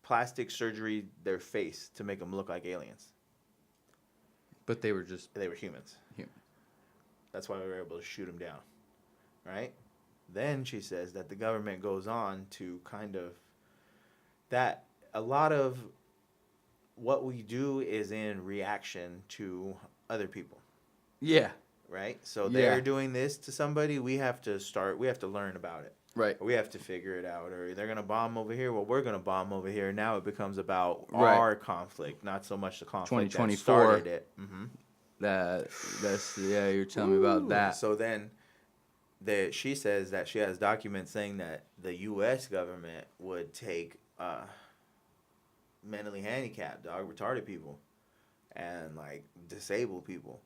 plastic surgery their face to make them look like aliens. But they were humans. That's why we were able to shoot them down, right? Then she says that the government goes on to kind of that a lot of what we do is in reaction to other people. Yeah. Right? So they're doing this to somebody, we have to learn about it. Right. Or we have to figure it out. Or they're going to bomb over here, well, we're going to bomb over here. Now it becomes about our conflict, not so much the conflict that started it. Mm-hmm. You're telling me about that. So then she says that she has documents saying that the U.S. government would take mentally handicapped, retarded people and like disabled people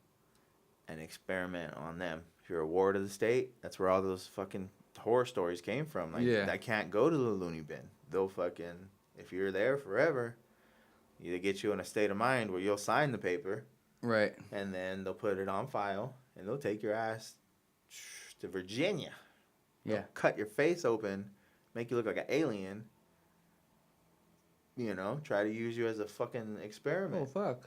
and experiment on them. If you're a ward of the state, that's where all those fucking horror stories came from. Like, I can't go to the loony bin. They'll fucking, if you're there forever, they get you in a state of mind where you'll sign the paper. Right. And then they'll put it on file, and they'll take your ass to Virginia. They'll cut your face open, make you look like an alien, You know, try to use you as a fucking experiment. Oh fuck.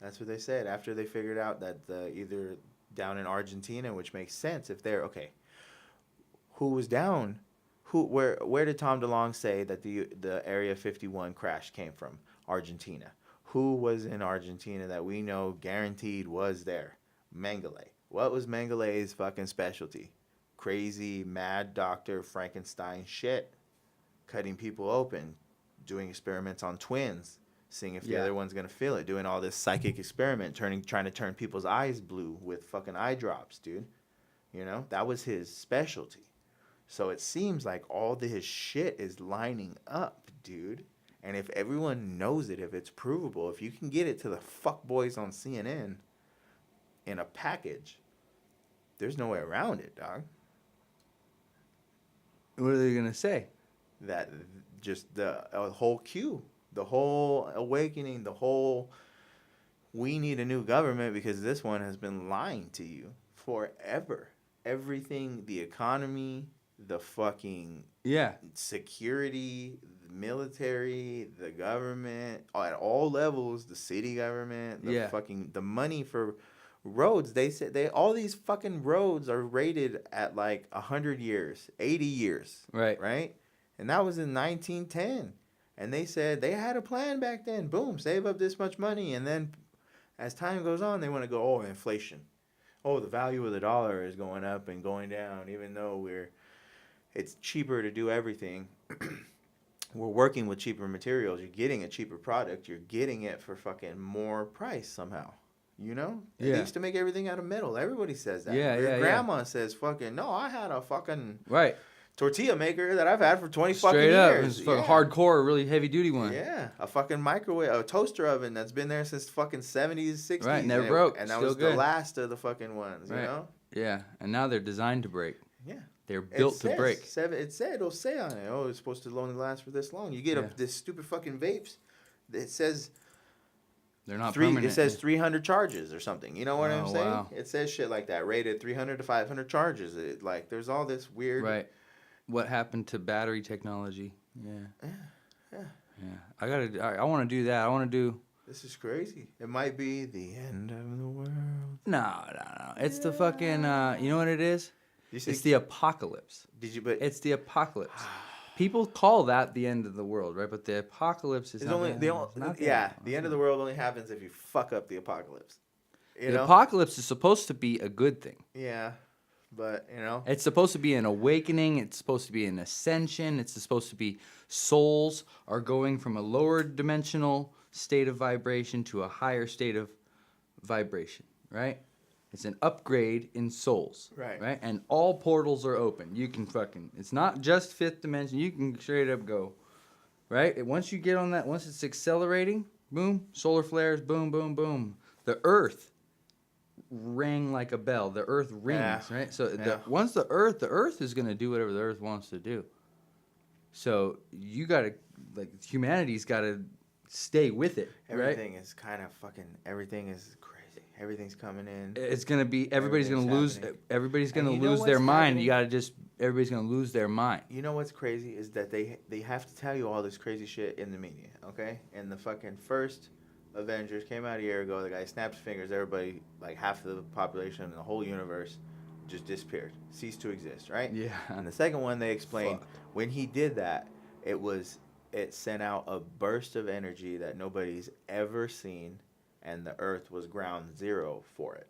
That's what they said after they figured out that either down in Argentina, which makes sense if they're okay. Who was down? Where did Tom DeLonge say that the Area 51 crash came from? Argentina. Who was in Argentina that we know guaranteed was there? Mengele. What was Mengele's fucking specialty? Crazy, mad doctor, Frankenstein shit. Cutting people open, doing experiments on twins, seeing if the other one's gonna feel it, doing all this psychic experiment, trying to turn people's eyes blue with fucking eye drops, dude. You know, that was his specialty. So it seems like all his shit is lining up, dude. And if everyone knows it, if it's provable, if you can get it to the fuckboys on CNN in a package, there's no way around it, dog. What are they gonna say? That just the whole queue, the whole awakening, the whole we need a new government because this one has been lying to you forever. Everything, the economy, the fucking security, the military, the government, at all levels, the city government, the money for roads. They said all these fucking roads are rated at like 100 years, 80 years. Right? And that was in 1910. And they said they had a plan back then. Boom, save up this much money. And then as time goes on, they want to go, oh, inflation. Oh, the value of the dollar is going up and going down, even though it's cheaper to do everything. We're working with cheaper materials. You're getting a cheaper product. You're getting it for fucking more price somehow. You know? They used to make everything out of metal. Everybody says that. Your grandma says fucking, no, I had a fucking tortilla maker that I've had for 20 fucking years. Straight up. It's fucking hardcore, really heavy duty one. Yeah. A fucking microwave, a toaster oven that's been there since fucking 70s, 60s. Right, never broke. And that Still was good. the last of the fucking ones, you know? Yeah, and now they're designed to break. Yeah. They're built to break. It'll say on it, oh, it's supposed to only last for this long. You get this stupid fucking vapes. It says they're not permanent. It says 300 charges or something. You know what I'm saying? Wow. It says shit like that, rated 300 to 500 charges. There's all this weird. Right. What happened to battery technology? Yeah. I want to do that. I want to do. This is crazy. It might be the end of the world. No. It's the fucking. You know what it is? It's the apocalypse. It's the apocalypse. People call that the end of the world, right? But the apocalypse is the end of the world only happens if you fuck up the apocalypse. The apocalypse is supposed to be a good thing. Yeah, but it's supposed to be an awakening. It's supposed to be an ascension. It's supposed to be souls are going from a lower dimensional state of vibration to a higher state of vibration, right? It's an upgrade in souls. Right? And all portals are open. You can it's not just fifth dimension. You can straight up go. Right? Once you get on that, once it's accelerating, boom, solar flares, boom, boom, boom. The earth rang like a bell. The earth rings, right? So once the earth is going to do whatever the earth wants to do. So you got to, humanity's got to stay with it, everything is kind of everything is crazy. Everything's coming in. It's gonna be. Everybody's gonna lose. Everybody's gonna lose their mind. You gotta everybody's gonna lose their mind. You know what's crazy is that they have to tell you all this crazy shit in the media, okay? And the fucking first Avengers came out a year ago. The guy snapped his fingers. Everybody, like half the population in the whole universe, just disappeared, ceased to exist, right? Yeah. And the second one, they explained when he did that, it sent out a burst of energy that nobody's ever seen. And the Earth was ground zero for it,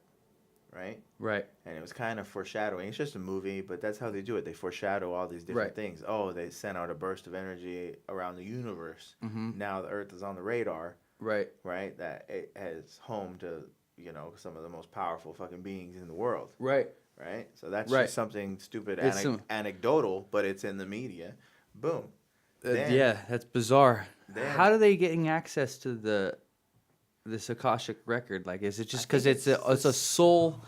right? Right. And it was kind of foreshadowing. It's just a movie, but that's how they do it. They foreshadow all these different things. Oh, they sent out a burst of energy around the universe. Mm-hmm. Now the Earth is on the radar. Right. Right? That it has home to, some of the most powerful fucking beings in the world. Right. Right? So that's just something stupid, anecdotal, but it's in the media. Boom. That's bizarre. How are they getting access to this Akashic record? Is it just because it's a soul,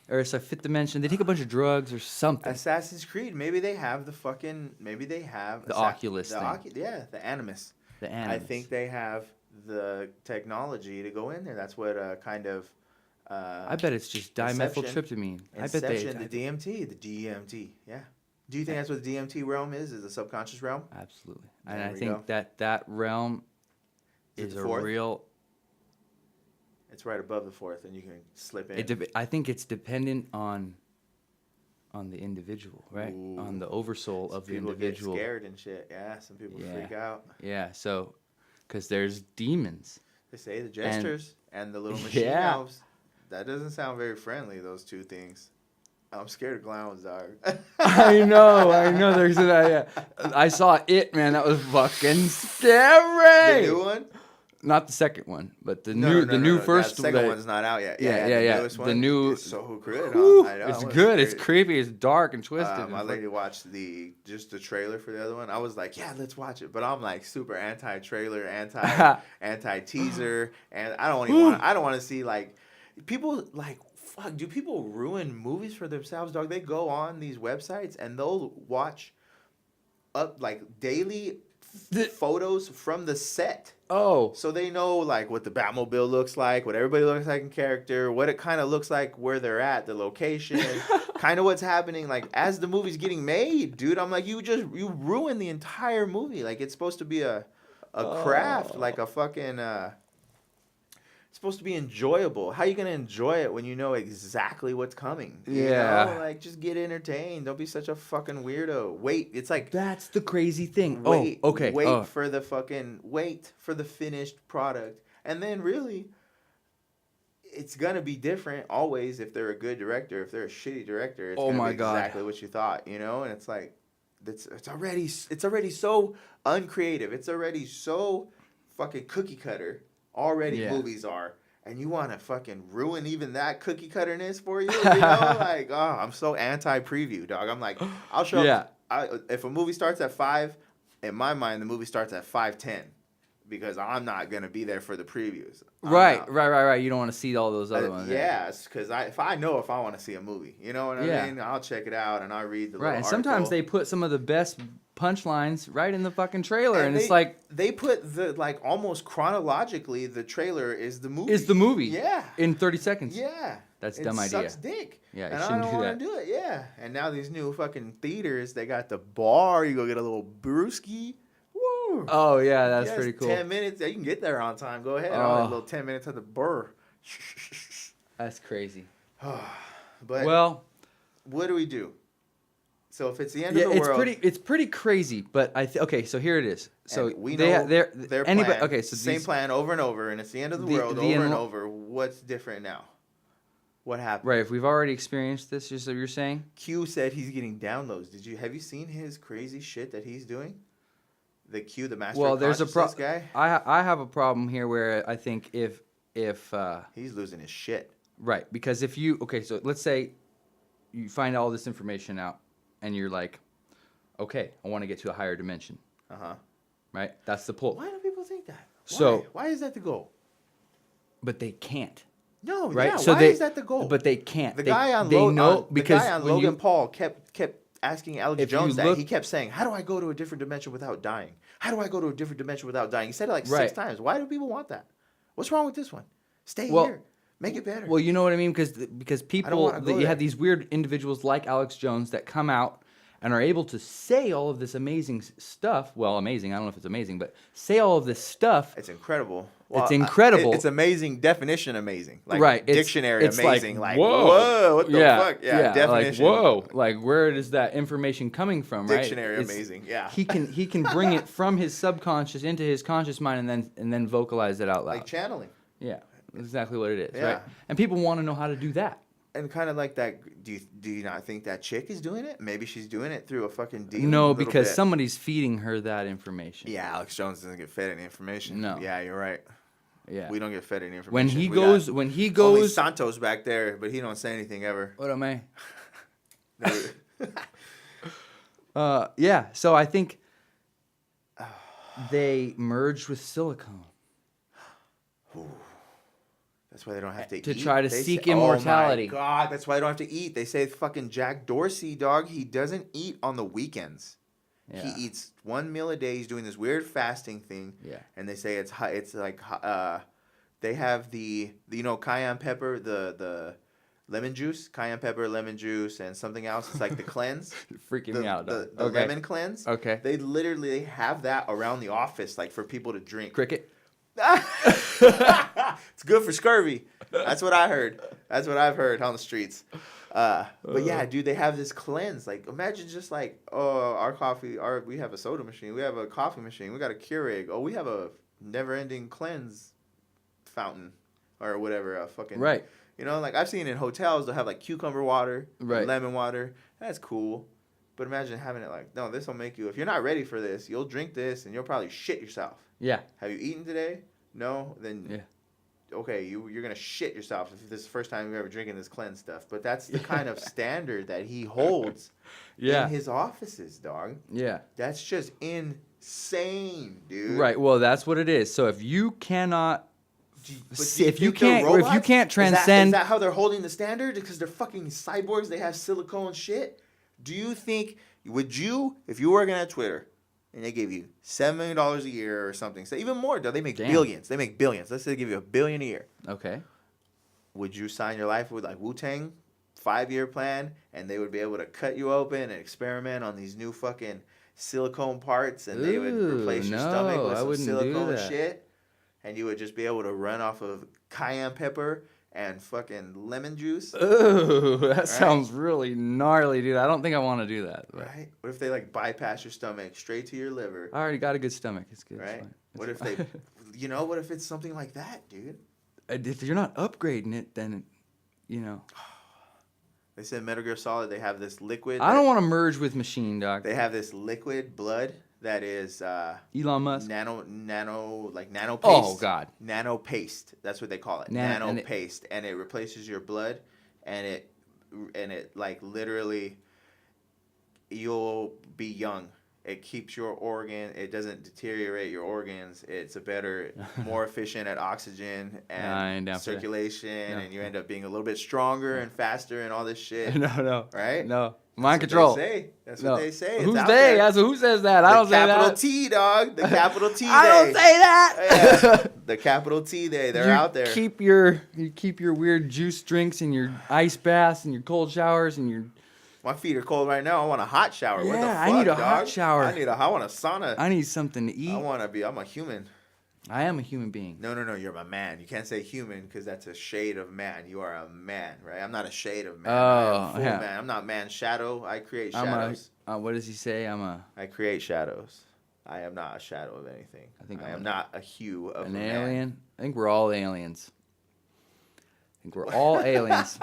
or it's a fifth dimension? They take a bunch of drugs or something. Assassin's Creed. Maybe they have the Oculus thing. The Animus. The Animus. I think they have the technology to go in there. That's what kind of. I bet it's just dimethyltryptamine. The DMT. Yeah. Do you think that's what the DMT realm is the subconscious realm? Absolutely. There And I we think go. that realm Is it is the a fourth? real. It's right above the fourth, and you can slip in. I think it's dependent on the individual, right? Ooh. On the oversoul of the People individual. get scared and shit. Yeah, some people freak out. Yeah. So, because there's demons. They say the gestures and the little machine Yeah. elves. That doesn't sound very friendly, those two things. I'm scared of clowns, dog. I know. There's I saw it, man. That was fucking scary. The new one? Not the second one, but the No, new first. That second that- one's not out yet. Yeah. The newest one. The new. It's so good. Whew, I know, it's it was good. It's great. creepy. It's dark and twisted. My lady watched just the trailer for the other one. I was like, yeah, let's watch it. But I'm like super anti-trailer, anti-teaser, and I don't want to see like people like fuck. Do people ruin movies for themselves, dog? They go on these websites and they'll watch up like daily photos from the set. Oh. So they know like what the Batmobile looks like, what everybody looks like in character, what it kind of looks like, where they're at, the location, kind of what's happening like as the movie's getting made, dude. I'm like, you ruin the entire movie. Like it's supposed to be a craft, like a fucking it's supposed to be enjoyable. How you gonna enjoy it when you know exactly what's coming? You know? Like just get entertained. Don't be such a fucking weirdo. Wait, it's like That's the crazy thing. wait, oh, okay. Wait for the finished product, and then really, it's gonna be different always if they're a good director. If they're a shitty director, it's gonna be exactly what you thought, you know. And it's like, it's already so uncreative. It's already so fucking cookie cutter. Movies are, and you want to fucking ruin even that cookie cutterness for you, you know? Like, oh, I'm so anti-preview, dog. I'm like, I'll show up. If a movie starts at 5, in my mind, the movie starts at 5:10 because I'm not gonna be there for the previews. Right. You don't want to see all those other ones. Yes, because if I want to see a movie, you know what I mean? I'll check it out and I'll read the little and sometimes article. they put some of the best punchlines right in the fucking trailer, and it's like they put the like almost chronologically the trailer is the movie. Yeah. In 30 seconds. Yeah. That's a dumb idea. Sucks dick. Yeah, you and shouldn't I don't do want to do it. Yeah. And now these new fucking theaters, they got the bar. You go get a little brewski. Woo. Oh yeah, that's pretty cool. 10 minutes. Yeah, you can get there on time. Go ahead. Oh. A little 10 minutes at the bar. That's crazy. But well, what do we do? So if it's the end of the world, it's pretty crazy. But okay, so here it is. So we know their anybody. plan, Okay, so same plan over and over, and it's the end of the world over and over. What's different now? What happened? Right, if we've already experienced this, just what you're saying. Q said he's getting downloads. Have you seen his crazy shit that he's doing? The Q, the master of consciousness guy. I have a problem here where I think if he's losing his shit. Right, because so let's say you find all this information out, and you're like, okay, I want to get to a higher dimension. Right, that's the pull. Why do people think that? Why is that the goal? But they can't. No, right? Yeah. So why is that the goal? But they can't. The guy on Logan you, Paul kept asking Alex Jones that. He kept saying, "How do I go to a different dimension without dying? How do I go to a different dimension without dying?" He said it like 6 times. Why do people want that? What's wrong with this one? Stay here. Make it better. Well, you know what I mean? Because people, you have these weird individuals like Alex Jones that come out and are able to say all of this amazing stuff. Well, amazing. I don't know if it's amazing, but say all of this stuff. It's incredible. Well, it's incredible. It's amazing. Definition amazing. Like dictionary it's amazing. Like whoa, what the fuck? Yeah, definition. Like, whoa. Like, where is that information coming from? Dictionary amazing. Yeah. He can bring it from his subconscious into his conscious mind and then vocalize it out loud. Like channeling. Yeah, exactly what it is. Yeah. Right. And people want to know how to do that. And kind of like that, do you not think that chick is doing it? Maybe she's doing it through a fucking demon. No, because somebody's feeding her that information. Yeah, Alex Jones doesn't get fed any information. No. Yeah, you're right. Yeah. We don't get fed any information. When he only goes, Santos back there, but he don't say anything ever. What am I? Yeah. So I think they merged with silicone. That's why they don't have to eat. To try to seek immortality. Oh my God, that's why they don't have to eat. They say fucking Jack Dorsey, dog, he doesn't eat on the weekends. Yeah. He eats 1 meal a day. He's doing this weird fasting thing. Yeah. And they say it's like they have the cayenne pepper, the lemon juice, cayenne pepper, lemon juice, and something else. It's like the cleanse. You're freaking The, me out. the, Dog. the Okay. lemon cleanse. Okay. They literally have that around the office, like for people to drink. Cricket. It's good for scurvy. That's what I heard. That's what I've heard on the streets. But yeah, dude, they have this cleanse. Like, imagine just like, oh, we have a soda machine. We have a coffee machine. We got a Keurig. Oh, we have a never-ending cleanse fountain or whatever. A fucking Right. You know, like I've seen in hotels, they'll have like cucumber water, Right. lemon water. That's cool. But imagine having it like, no, this will make you, if you're not ready for this, you'll drink this and you'll probably shit yourself. Yeah. Have you eaten today? No? Then, Yeah. okay, you're going to shit yourself if this is the first time you're ever drinking this cleanse stuff. But that's the kind of standard that he holds Yeah. in his offices, dog. Yeah. That's just insane, dude. Right. Well, that's what it is. So if you cannot, But do if you think they're can't, or if you robots? can't Is transcend, that how they're holding the standard? Because they're fucking cyborgs. They have silicone shit. Do you think, if you were working at Twitter and they gave you $7 million a year or something, so even more, they make Damn. billions. They make billions. Let's say they give you $1 billion a year. okay. Would you sign your life with like Wu-Tang 5-year plan and they would be able to cut you open and experiment on these new fucking silicone parts and they would replace your stomach no, with I some wouldn't do silicone that. shit and you would just be able to run off of cayenne pepper and fucking lemon juice? Ooh, that sounds really gnarly, dude. I don't think I want to do that. But Right? What if they like bypass your stomach straight to your liver? I already got a good stomach. It's good. It's Right? fine. What if It's they, fine. what if it's something like that, dude? If you're not upgrading it, then, you know. They said Metal Gear Solid, they have this liquid. I don't want to merge with machine, dog. They have this liquid blood that is Elon Musk. nano paste. Oh, God. Nano paste. That's what they call it. Nano- Nano paste, and it replaces your blood, and it like literally, you'll be young. It keeps your organ. It doesn't deteriorate your organs. It's a better, more efficient at oxygen I ain't and down for that. circulation, No. and you end up being a little bit stronger and faster and all this shit. No. Right? No. Mind That's control. what they say. That's No. what they say. It's Who's out they? there. That's who says that. I don't The say capital that. T, dog. The capital T. I don't they. say that. Yeah, the capital T. They're You out there. Keep your weird juice drinks and your ice baths and your cold showers and your. My feet are cold right now. I want a hot shower. What the Yeah, fuck, I need a dog? hot shower. I want a sauna. I need something to eat. I'm a human. I am a human being. No, you're my man. You can't say human because that's a shade of man. You are a man, right? I'm not a shade of man. I'm full yeah. man. I'm not man shadow. I create I'm shadows. what does he say? I create shadows. I am not a shadow of anything. I am not a hue of an a man. alien. I think we're all aliens. I think we're all aliens.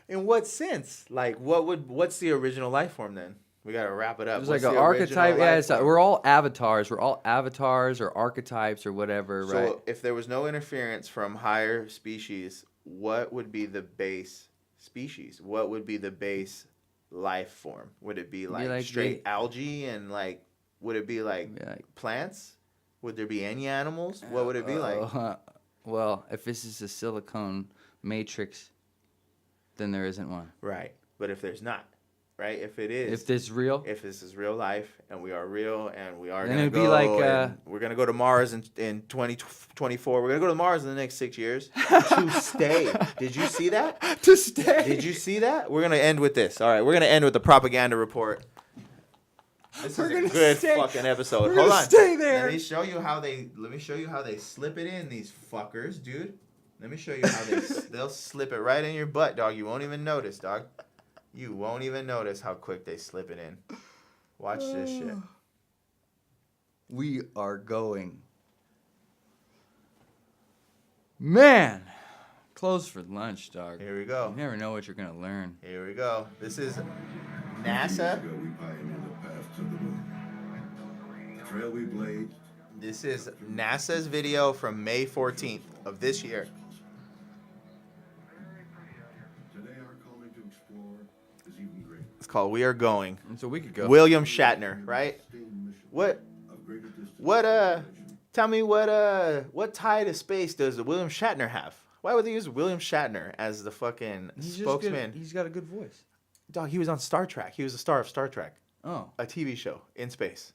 In what sense? Like, what's the original life form then? We gotta wrap it up. It's What's like an the original archetype. Yeah, life form? we're all avatars. We're all avatars or archetypes or whatever, So right? if there was no interference from higher species, what would be the base species? What would be the base life form? Would it be like straight algae and like? Would it be like plants? Would there be any animals? What would it be like? Well, if this is a silicone matrix, then there isn't one. Right. But if there's not, right? If it is, If this is real, if this is real life and we are real and we are Then gonna it'd be go like, and we're gonna go to Mars in 2024. We're gonna go to Mars in the next 6 years to stay. Did you see that? to stay. Did you see that? We're gonna end with this. All right, we're gonna end with the propaganda report. This We're is a gonna good stay- fucking episode. we're Hold gonna on. stay there. Let me show you how they slip it in, these fuckers, dude. Let me show you how they'll slip it right in your butt, dog. You won't even notice, dog. You won't even notice how quick they slip it in. Watch this shit. We are going. Man, closed for lunch, dog. Here we go. You never know what you're gonna learn. Here we go. This is NASA. We pioneered the path to the moon. The trail we blazed. This is NASA's video from May 14th of this year. Today our calling to explore is even greater. It's called We Are Going. And so we could go. William Shatner, right? Sustained mission What of greater distance. tell me what tie to space does William Shatner have? Why would they use William Shatner as the fucking He's just spokesman? good. He's got a good voice. Dog, he was on Star Trek. He was the star of Star Trek, Oh, a TV show in space.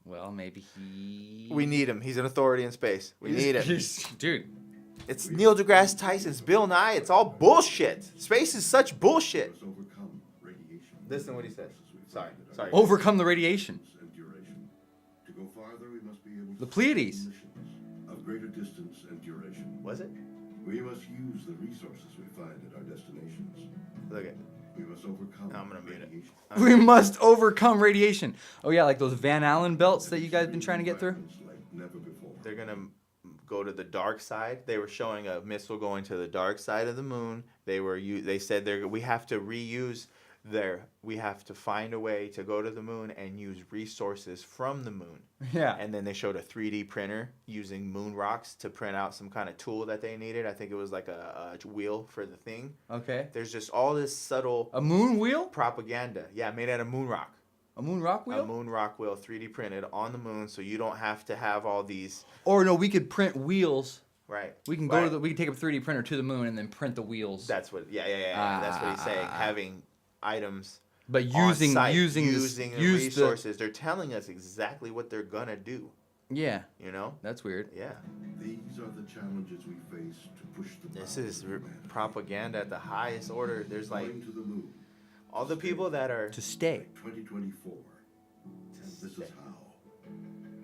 well, maybe he. We need him. He's an authority in space. We need him. Dude, It's Neil deGrasse Tyson's Bill Nye. It's all bullshit. Space is such bullshit. must overcome radiation. Listen to what he says. Sorry. Overcome the radiation. And duration. To go farther, we must be able to The Pleiades. missions of greater distance and duration. Was it? We must use the resources we find at our destinations. Look at. We must overcome I'm gonna mute it. radiation. We must overcome radiation. Oh yeah, like those Van Allen belts that you guys been trying to get through. Like never before. They're gonna go to the dark side. They were showing a missile going to the dark side of the moon. They said we have to reuse we have to find a way to go to the moon and use resources from the moon. Yeah. And then they showed a 3D printer using moon rocks to print out some kind of tool that they needed. I think it was like a wheel for the thing. Okay. There's just all this subtle A moon wheel? propaganda. Yeah, made out of moon rock. A moon rock wheel? A moon rock wheel 3D printed on the moon, so you don't have to have all these. Or no, we could print wheels. Right. We can go we can take a 3D printer to the moon and then print the wheels. That's what. Yeah. That's what he's saying. Having items. But on using site, using the resources. They're telling us exactly what they're gonna do. Yeah. You know. That's weird. Yeah. These are the challenges we face to push the This is propaganda at the highest order. There's like Going to the moon. all the people that are. To stay. 2024. And this is how.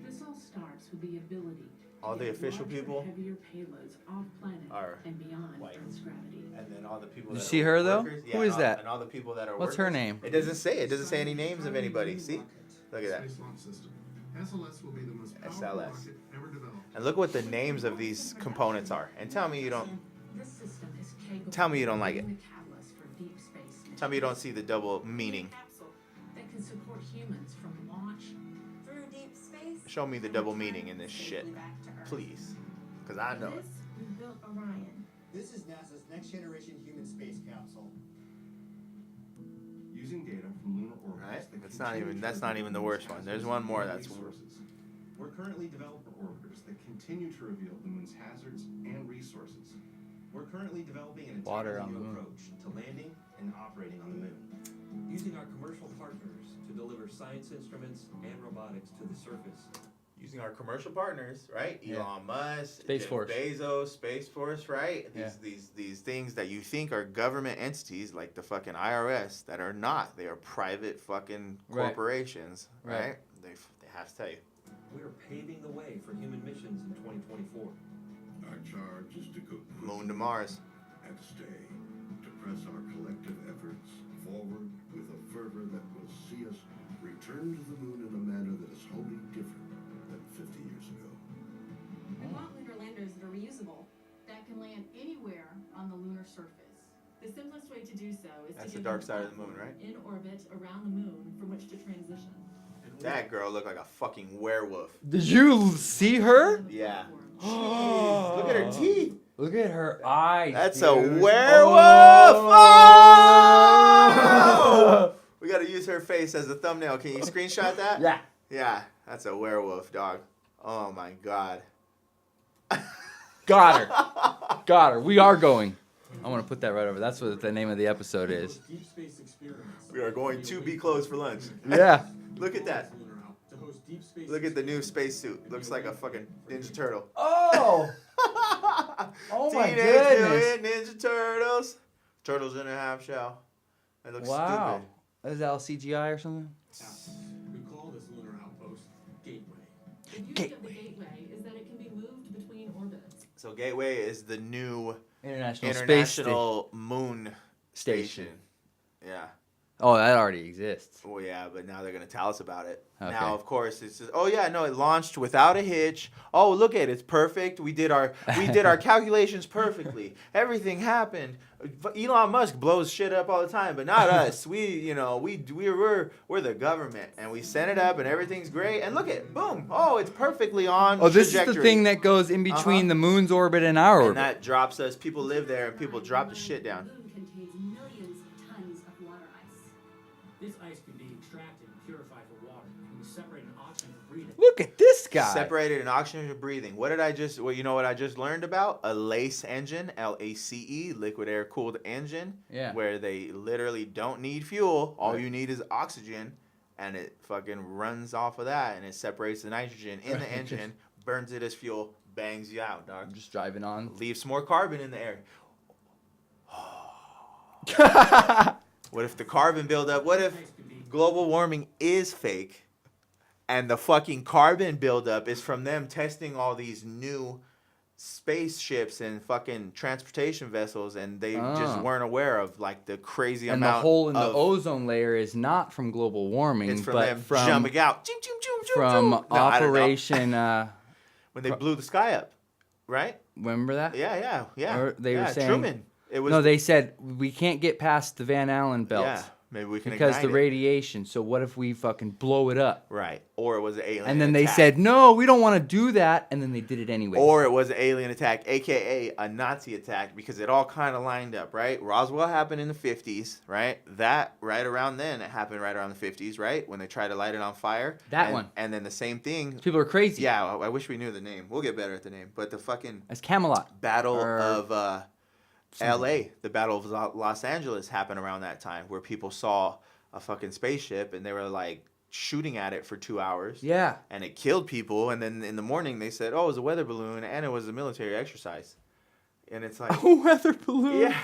This all starts with the ability to All the get official larger, people heavier payloads off planet are and beyond white. Earth's gravity. And then all the people. You that see are her, though? workers- Who is that? And all the people that are. What's her workers. name? It doesn't say. It doesn't say any names of anybody. See? Look at that. Space launch system. SLS will be the most powerful SLS. rocket ever developed. And look what the names of these components are. And tell me you don't. This system is capable Tell me you don't like of it. being the catalyst for deep space. Tell me you don't see the double meaning. Capsule that can support humans from launch Through deep space. Show me the double meaning in this shit, back to Earth. please. Because I know it. This, we built Orion. This is NASA's next generation human space capsule. Using data from lunar orbits. Right? that That's not continue even. to That's not reveal even the worst one. There's one more that's. resources. We're currently developing orbiters that continue to reveal the moon's hazards and resources. We're currently developing an Water entirely on the new moon. approach to landing and operating on the moon. Using our commercial partners to deliver science instruments and robotics to the surface. Using our commercial partners, right? Yeah. Elon Musk, Space Jeff Force. Bezos, Space Force, right? Yeah. These things that you think are government entities like the fucking IRS that are not. They are private fucking Right. corporations, right? Right. They have to tell you. We are paving the way for human missions in 2024. Our charge is to go Moon to Mars. and stay, to press our collective efforts forward with a fervor that will see us return to the moon in a manner that is wholly different than 50 years ago. We want lunar landers that are reusable. That can land anywhere on the lunar surface. The simplest way to do so is That's to the give dark them a side of the moon, platform right? in orbit around the moon from which to transition. That girl looked like a fucking werewolf. Did you see her? Yeah. Look at her teeth. Look at her eyes. That's dude. a werewolf. Oh! We gotta use her face as a thumbnail. Can you screenshot that? Yeah. Yeah, that's a werewolf, dog. Oh my god. Got her. Got her. We are going. I want to put that right over. That's what the name of the episode is. Deep space experiments. We are going to be closed for lunch. Yeah. Look at that. To host deep space Look at the new spacesuit. Looks like a fucking Ninja Turtle. Oh. Oh my Teenage goodness. Mutant Ninja Turtles. Turtles in a half shell. That looks Wow. stupid. Is that all CGI or something? We call this lunar outpost Gateway. The beauty Gateway. of the gateway is that it can be moved between orbits. So Gateway is the new International Space International Moon Station. Station. Yeah. Oh, that already exists. Well, yeah, but now they're gonna tell us about it. Okay. Now, of course, it's just, oh yeah, no, it launched without a hitch. Oh, look at it, it's perfect. We did our calculations perfectly. Everything happened. Elon Musk blows shit up all the time, but not us. We're the government, and we sent it up, and everything's great. And look at, boom, oh, it's perfectly on. Oh, this is trajectory. the thing that goes in between the moon's orbit and our And orbit. that drops us. People live there, and people drop the shit down. The moon contains millions of tons of water ice. This ice can be extracted and purified for water, and we separate an oxygen for breathing. Look at this guy. Separated in oxygen for breathing. What did I just? Well, you know what I just learned about? A LACE engine, LACE, liquid air cooled engine. Yeah. Where they literally don't need fuel. All you need is oxygen, and it fucking runs off of that, and it separates the nitrogen in the engine, burns it as fuel, bangs you out, dog. I'm just driving on. Leaves more carbon in the air. What if the carbon buildup? What if global warming is fake, and the fucking carbon buildup is from them testing all these new spaceships and fucking transportation vessels, and they just weren't aware of like the crazy and amount. And the hole in the ozone layer is not from global warming, it's from but them from jumping out from Operation. When they blew the sky up, right? Remember that? Yeah. Or they were saying Truman. It was no. They said we can't get past the Van Allen belt. Yeah, maybe we can because ignite the radiation. So what if we fucking blow it up? Right. Or it was an alien. And then attack. they said no, we don't want to do that, and then they did it anyway. Or it was an alien attack, aka a Nazi attack, because it all kind of lined up, right? Roswell happened in the 50s, right? That right around then, it happened right around the 50s, right? When they tried to light it on fire. One. And then the same thing. People are crazy. Yeah, I wish we knew the name. We'll get better at the name. But the fucking It's Camelot. Battle of LA, the Battle of Los Angeles happened around that time, where people saw a fucking spaceship and they were like shooting at it for 2 hours. Yeah. And it killed people. And then in the morning they said, oh, it was a weather balloon and it was a military exercise. And it's like, a weather balloon? Yeah.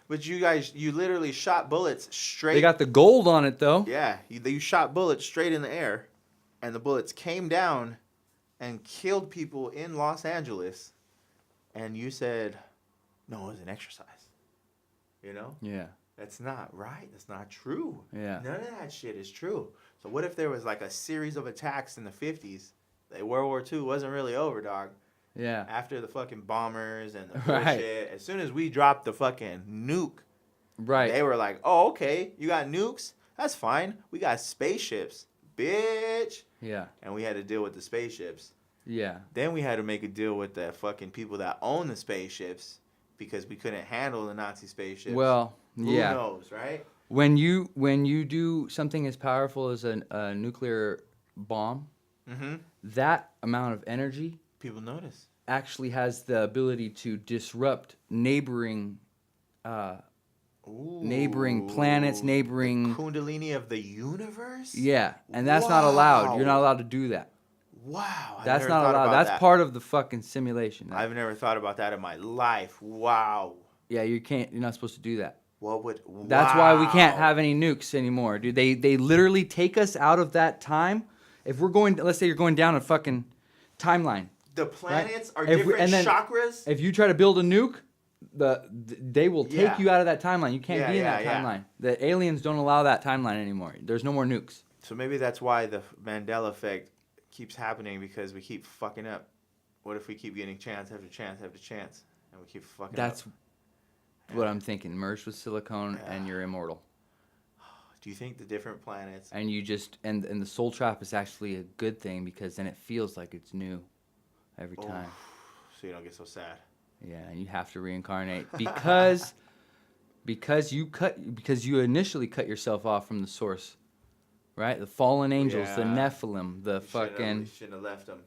But you literally shot bullets straight. They got the gold on it though. Yeah. You shot bullets straight in the air, and the bullets came down and killed people in Los Angeles. And you said, no, it was an exercise. You know? Yeah. That's not right. That's not true. Yeah. None of that shit is true. So what if there was like a series of attacks in the 50s? Like World War II wasn't really over, dog. Yeah. After the fucking bombers and the bullshit, as soon as we dropped the fucking nuke, right? They were like, oh, okay, you got nukes? That's fine. We got spaceships, bitch. Yeah. And we had to deal with the spaceships. Yeah. Then we had to make a deal with the fucking people that own the spaceships, because we couldn't handle the Nazi spaceships. Well, yeah. Who knows, right? When you do something as powerful as a nuclear bomb, that amount of energy, people notice, actually has the ability to disrupt neighboring planets, neighboring the Kundalini of the universe. Yeah, and that's not allowed. You're not allowed to do that. Wow. That's not allowed. That's part of the fucking simulation. I've never thought about that in my life. Wow. Yeah, you can't. You're not supposed to do that. That's why we can't have any nukes anymore, dude. They literally take us out of that time. If we're going, let's say you're going down a fucking timeline. The planets are different chakras. If you try to build a nuke, they will take you out of that timeline. You can't be in that timeline. The aliens don't allow that timeline anymore. There's no more nukes. So maybe that's why the Mandela effect keeps happening, because we keep fucking up. What if we keep getting chance after chance after chance, and we keep fucking up? That's what I'm thinking. Merged with silicone, and you're immortal. Do you think the different planets... And you just... And the soul trap is actually a good thing, because then it feels like it's new every time. So you don't get so sad. Yeah, and you have to reincarnate because you initially cut yourself off from the source, right? The fallen angels, the Nephilim, the fucking... Shouldn't have left them.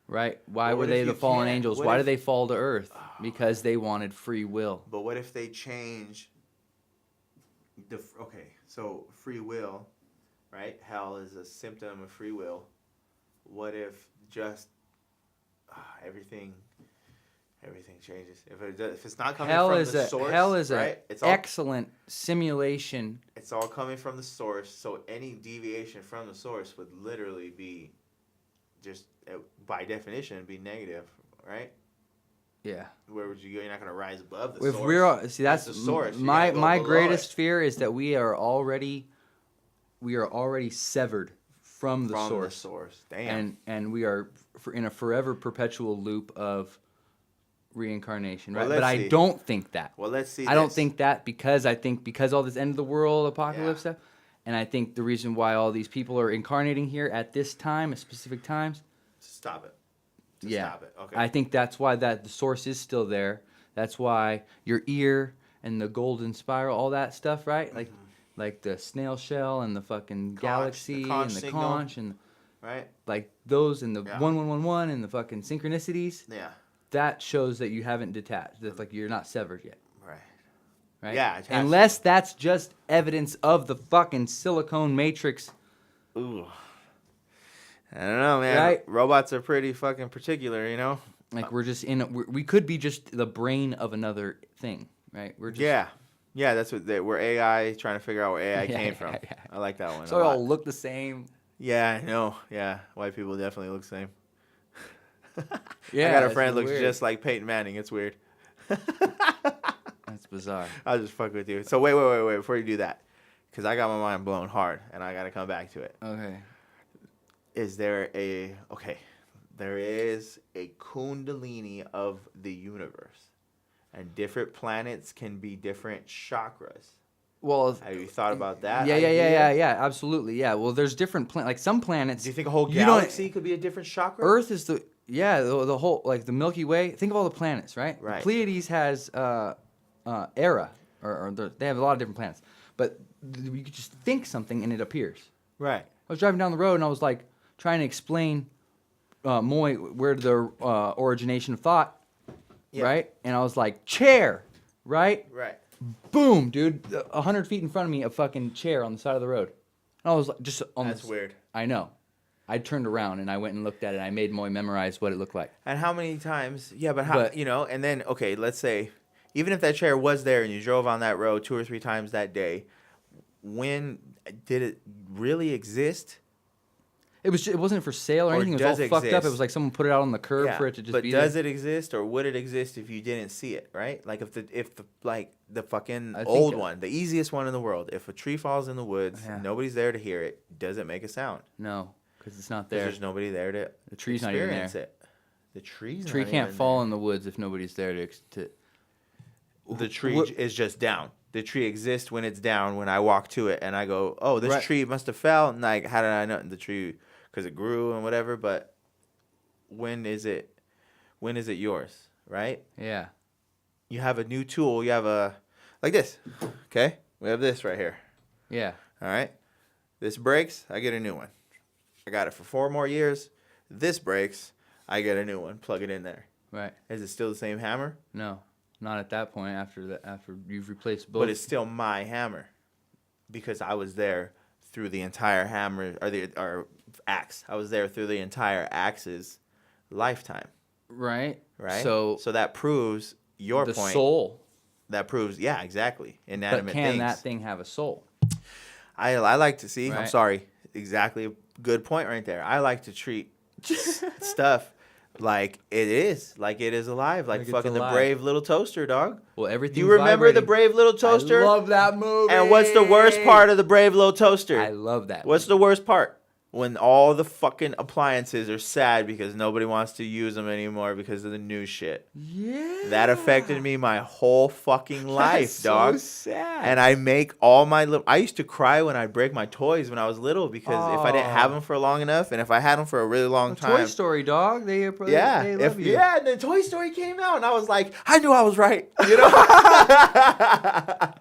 Right? Why were they the fallen angels? Why did they fall to earth? Because they wanted free will. But what if they change so free will, right? Hell is a symptom of free will. What if just everything changes? If it's not coming from the source, hell is right? It's excellent simulation. It's all coming from the source, so any deviation from the source would literally be just by definition be negative, right? Yeah. Where would you go? You're not going to rise above the If source. That's the source. My greatest fear is that we are already severed from the source. Damn. And we are in a forever perpetual loop of reincarnation, right? Well, but I don't think that. Well, let's see. I don't think that because all this end of the world apocalypse stuff, and I think the reason why all these people are incarnating here at this time, at specific times. Stop it. Stop it. Okay. I think that's why the source is still there. That's why your ear and the golden spiral, all that stuff, right? Like the snail shell and the fucking galaxy and the conch and right, like those and the 1111 and the fucking synchronicities. Yeah. That shows that you haven't detached. That's like you're not severed yet. Right. Yeah. Unless that's just evidence of the fucking silicone matrix. Ooh. I don't know, man. Right? Robots are pretty fucking particular, you know? Like we're just we could be just the brain of another thing, right? We're just, yeah. That's what we're AI trying to figure out where AI came from. I like that one. So we all look the same. Yeah, I know. Yeah, white people definitely look the same. Yeah, I got a friend looks weird. just like Peyton Manning. It's weird. That's bizarre. I'll just fuck with you. So wait before you do that, because I got my mind blown hard and I got to come back to it. Okay. There is a kundalini of the universe, and different planets can be different chakras. Well, have you thought about that? Yeah, absolutely. Yeah. Well, there's different like some planets. Do you think a whole galaxy could be a different chakra? Earth is the whole like the Milky Way. Think of all the planets, right? Right. The Pleiades has Era, they have a lot of different planets, but you could just think something and it appears. Right. I was driving down the road and I was like trying to explain where the origination of thought, right? And I was like chair, right? Right. Boom, dude! 100 feet in front of me, a fucking chair on the side of the road. And I was like, just on That's weird. I know. I turned around and I went and looked at it. I made Moy memorize what it looked like. And how many times? Yeah, but how? And then let's say, even if that chair was there and you drove on that road 2 or 3 times that day, when did it really exist? It wasn't for sale or anything. It was all fucked up. It was like someone put it out on the curb for it to just be there. But does it exist, or would it exist if you didn't see it? Right? Like if the fucking old one, the easiest one in the world, if a tree falls in the woods, nobody's there to hear it. Does it make a sound? No, because it's not there. There's nobody there to. The tree's not even there. It. The tree's. Tree can't fall in the woods if nobody's there to. The tree is just down. The tree exists when it's down. When I walk to it and I go, oh, this tree must have fell. And like, how did I know the tree? Because it grew and whatever. But when is it yours? Right? Yeah. You have a new tool. You have like this. Okay? We have this right here. Yeah. All right? This breaks. I get a new one. I got it for 4 more years. This breaks. I get a new one. Plug it in there. Right. Is it still the same hammer? No. Not at that point after you've replaced both. But it's still my hammer because I was there through the entire hammer or axe. I was there through the entire axe's lifetime. Right. Right. So that proves your point. The soul. That proves, yeah, exactly. Inanimate but can things. that thing have a soul? I like to see. Right. I'm sorry. Exactly. Good point right there. I like to treat stuff like it is alive, like fucking the brave little toaster, dog. Well, everything. Do you remember the brave little toaster? I love that movie. And what's the worst part of the brave little toaster? I love that. What's the worst part? When all the fucking appliances are sad because nobody wants to use them anymore because of the new shit. Yeah. That affected me my whole fucking life, dog. So sad. And I make all my little. I used to cry when I'd break my toys when I was little because if I didn't have them for long enough, and if I had them for a really long time. Toy Story, dog. They love you. And then Toy Story came out, and I was like, I knew I was right. You know.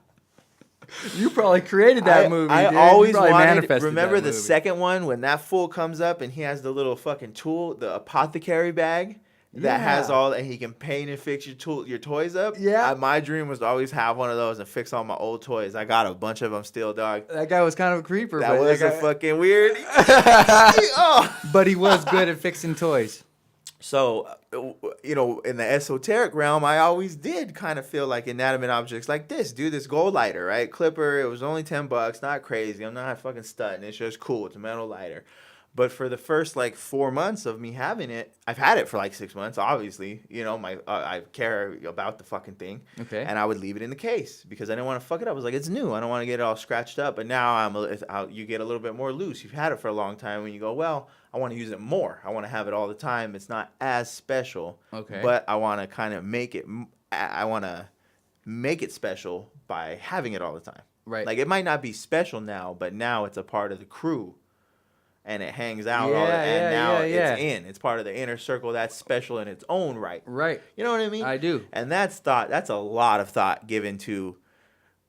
You probably created that movie. I dude. always wanted. Manifested Remember that the second one when that fool comes up and he has the little fucking tool, the apothecary bag that has all, and he can paint and fix your toys up. Yeah. My dream was to always have one of those and fix all my old toys. I got a bunch of them still, dog. That guy was kind of a creeper. That was a fucking weird. But he was good at fixing toys. So, in the esoteric realm, I always did kind of feel like inanimate objects like this. Dude, this gold lighter, right? Clipper, it was only $10. Not crazy. I'm not fucking stunting. It's just cool. It's a metal lighter. But for the first, 4 months of me having it, I've had it for 6 months, obviously. I care about the fucking thing. Okay. And I would leave it in the case because I didn't want to fuck it up. I was like, it's new. I don't want to get it all scratched up. But now you get a little bit more loose. You've had it for a long time when you go, well, I want to use it more. I want to have it all the time. It's not as special. Okay. But I want to kind of make it special by having it all the time. Right. Like, it might not be special now, but now it's a part of the crew. And it hangs out, it's part of the inner circle that's special in its own right. Right. You know what I mean? I do. And that's a lot of thought given to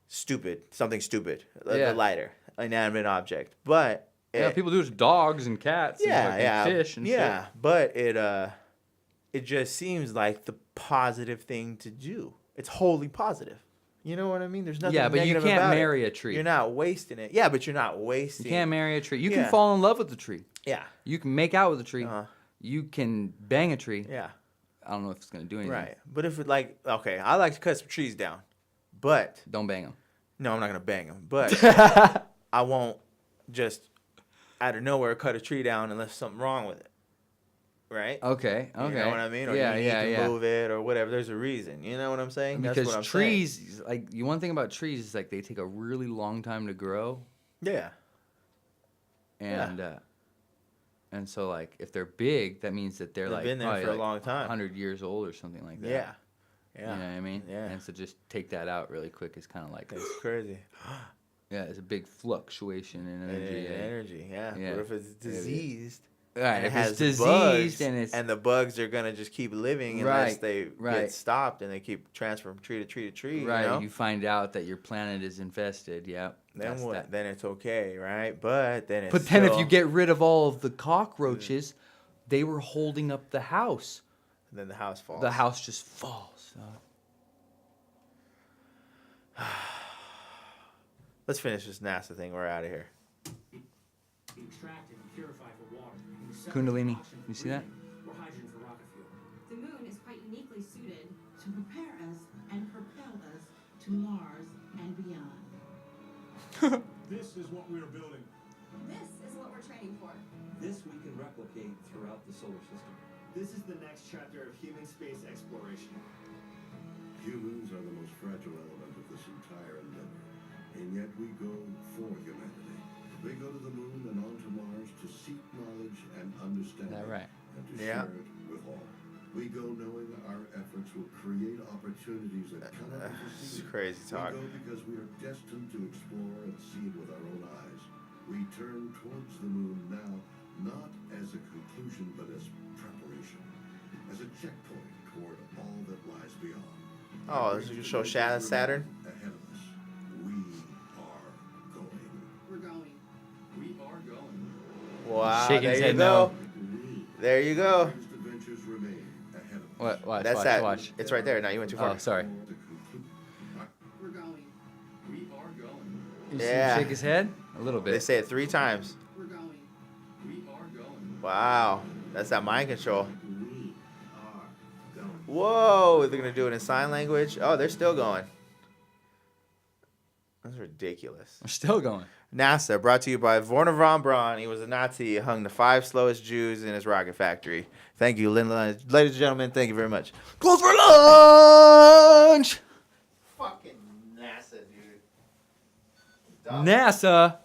something stupid, the lighter, inanimate object. But people do it with dogs and cats and fish and shit. But it just seems like the positive thing to do. It's wholly positive. You know what I mean? There's nothing negative about it. Yeah, but you can't marry a tree. You're not wasting it. Yeah, but you're not wasting. You can't marry a tree. You can fall in love with the tree. Yeah. You can make out with a tree. You can bang a tree. Yeah. I don't know if it's gonna do anything. Right. But if it like, okay, I like to cut some trees down, but Don't bang them. no, I'm not gonna bang them. But I won't just out of nowhere cut a tree down unless something wrong with it. Right. Okay. You know what I mean? Or you need to move it or whatever. There's a reason. You know what I'm saying? Because That's what I'm trees, saying. like one thing about trees is like they take a really long time to grow. Yeah. And so like if they're big, that means that they've like been there for a long time. 100 years old or something like that. Yeah. You know what I mean? Yeah. And so just take that out really quick is kind of like It's crazy. yeah, it's a big fluctuation in energy. Energy, yeah. Yeah. But if it's diseased, right? and it If has it's diseased bugs, and the bugs are gonna just keep living unless they get stopped and they keep transferring from tree to tree to tree. Right. You know? You find out that your planet is infested. Yeah. Then what? Then it's okay, right? But then it's But then if you get rid of all of the cockroaches, they were holding up the house. And then the house falls. The house just falls. Let's finish this NASA thing. We're out of here. Extracted and purified for water. And separate Kundalini. oxygen You for see that? breathing, or hydrogen for rocket fuel. The moon is quite uniquely suited To prepare us and propel us to Mars and beyond. This is what we're building. This is what we're training for. This we can replicate throughout the solar system. This is the next chapter of human space exploration. Humans are the most fragile element of this entire endeavor, and yet we go for humanity. They go to the moon and on to Mars to seek knowledge and understanding, That right? and to share it with all. We go knowing our efforts will create opportunities that cannot be This is foreseen. crazy talk. We go because we are destined to explore and see it with our own eyes. We turn towards the moon now, not as a conclusion, but as preparation, as a checkpoint toward all that lies beyond. Oh, this is gonna show Saturn. Ahead of us, we are going. We're going. We are going. Wow. Shaking There his you head go. We, There you go. greatest adventures remain ahead of us. What? Watch. That's watch. that. Watch. It's right there. Now you went too far. Oh, sorry. To conclude, We're going. We are going. You see Yeah. him shake his head a little They bit. say it 3 times. We're going. We are going. Wow. That's that mind control. we are going. Whoa. They're gonna do it in sign language. Oh, they're still going. That's ridiculous. We're still going. NASA, brought to you by Werner von Braun. He was a Nazi. He hung the 5 slowest Jews in his rocket factory. Thank you, ladies and gentlemen. Thank you very much. Closed for lunch. Fucking NASA, dude. NASA.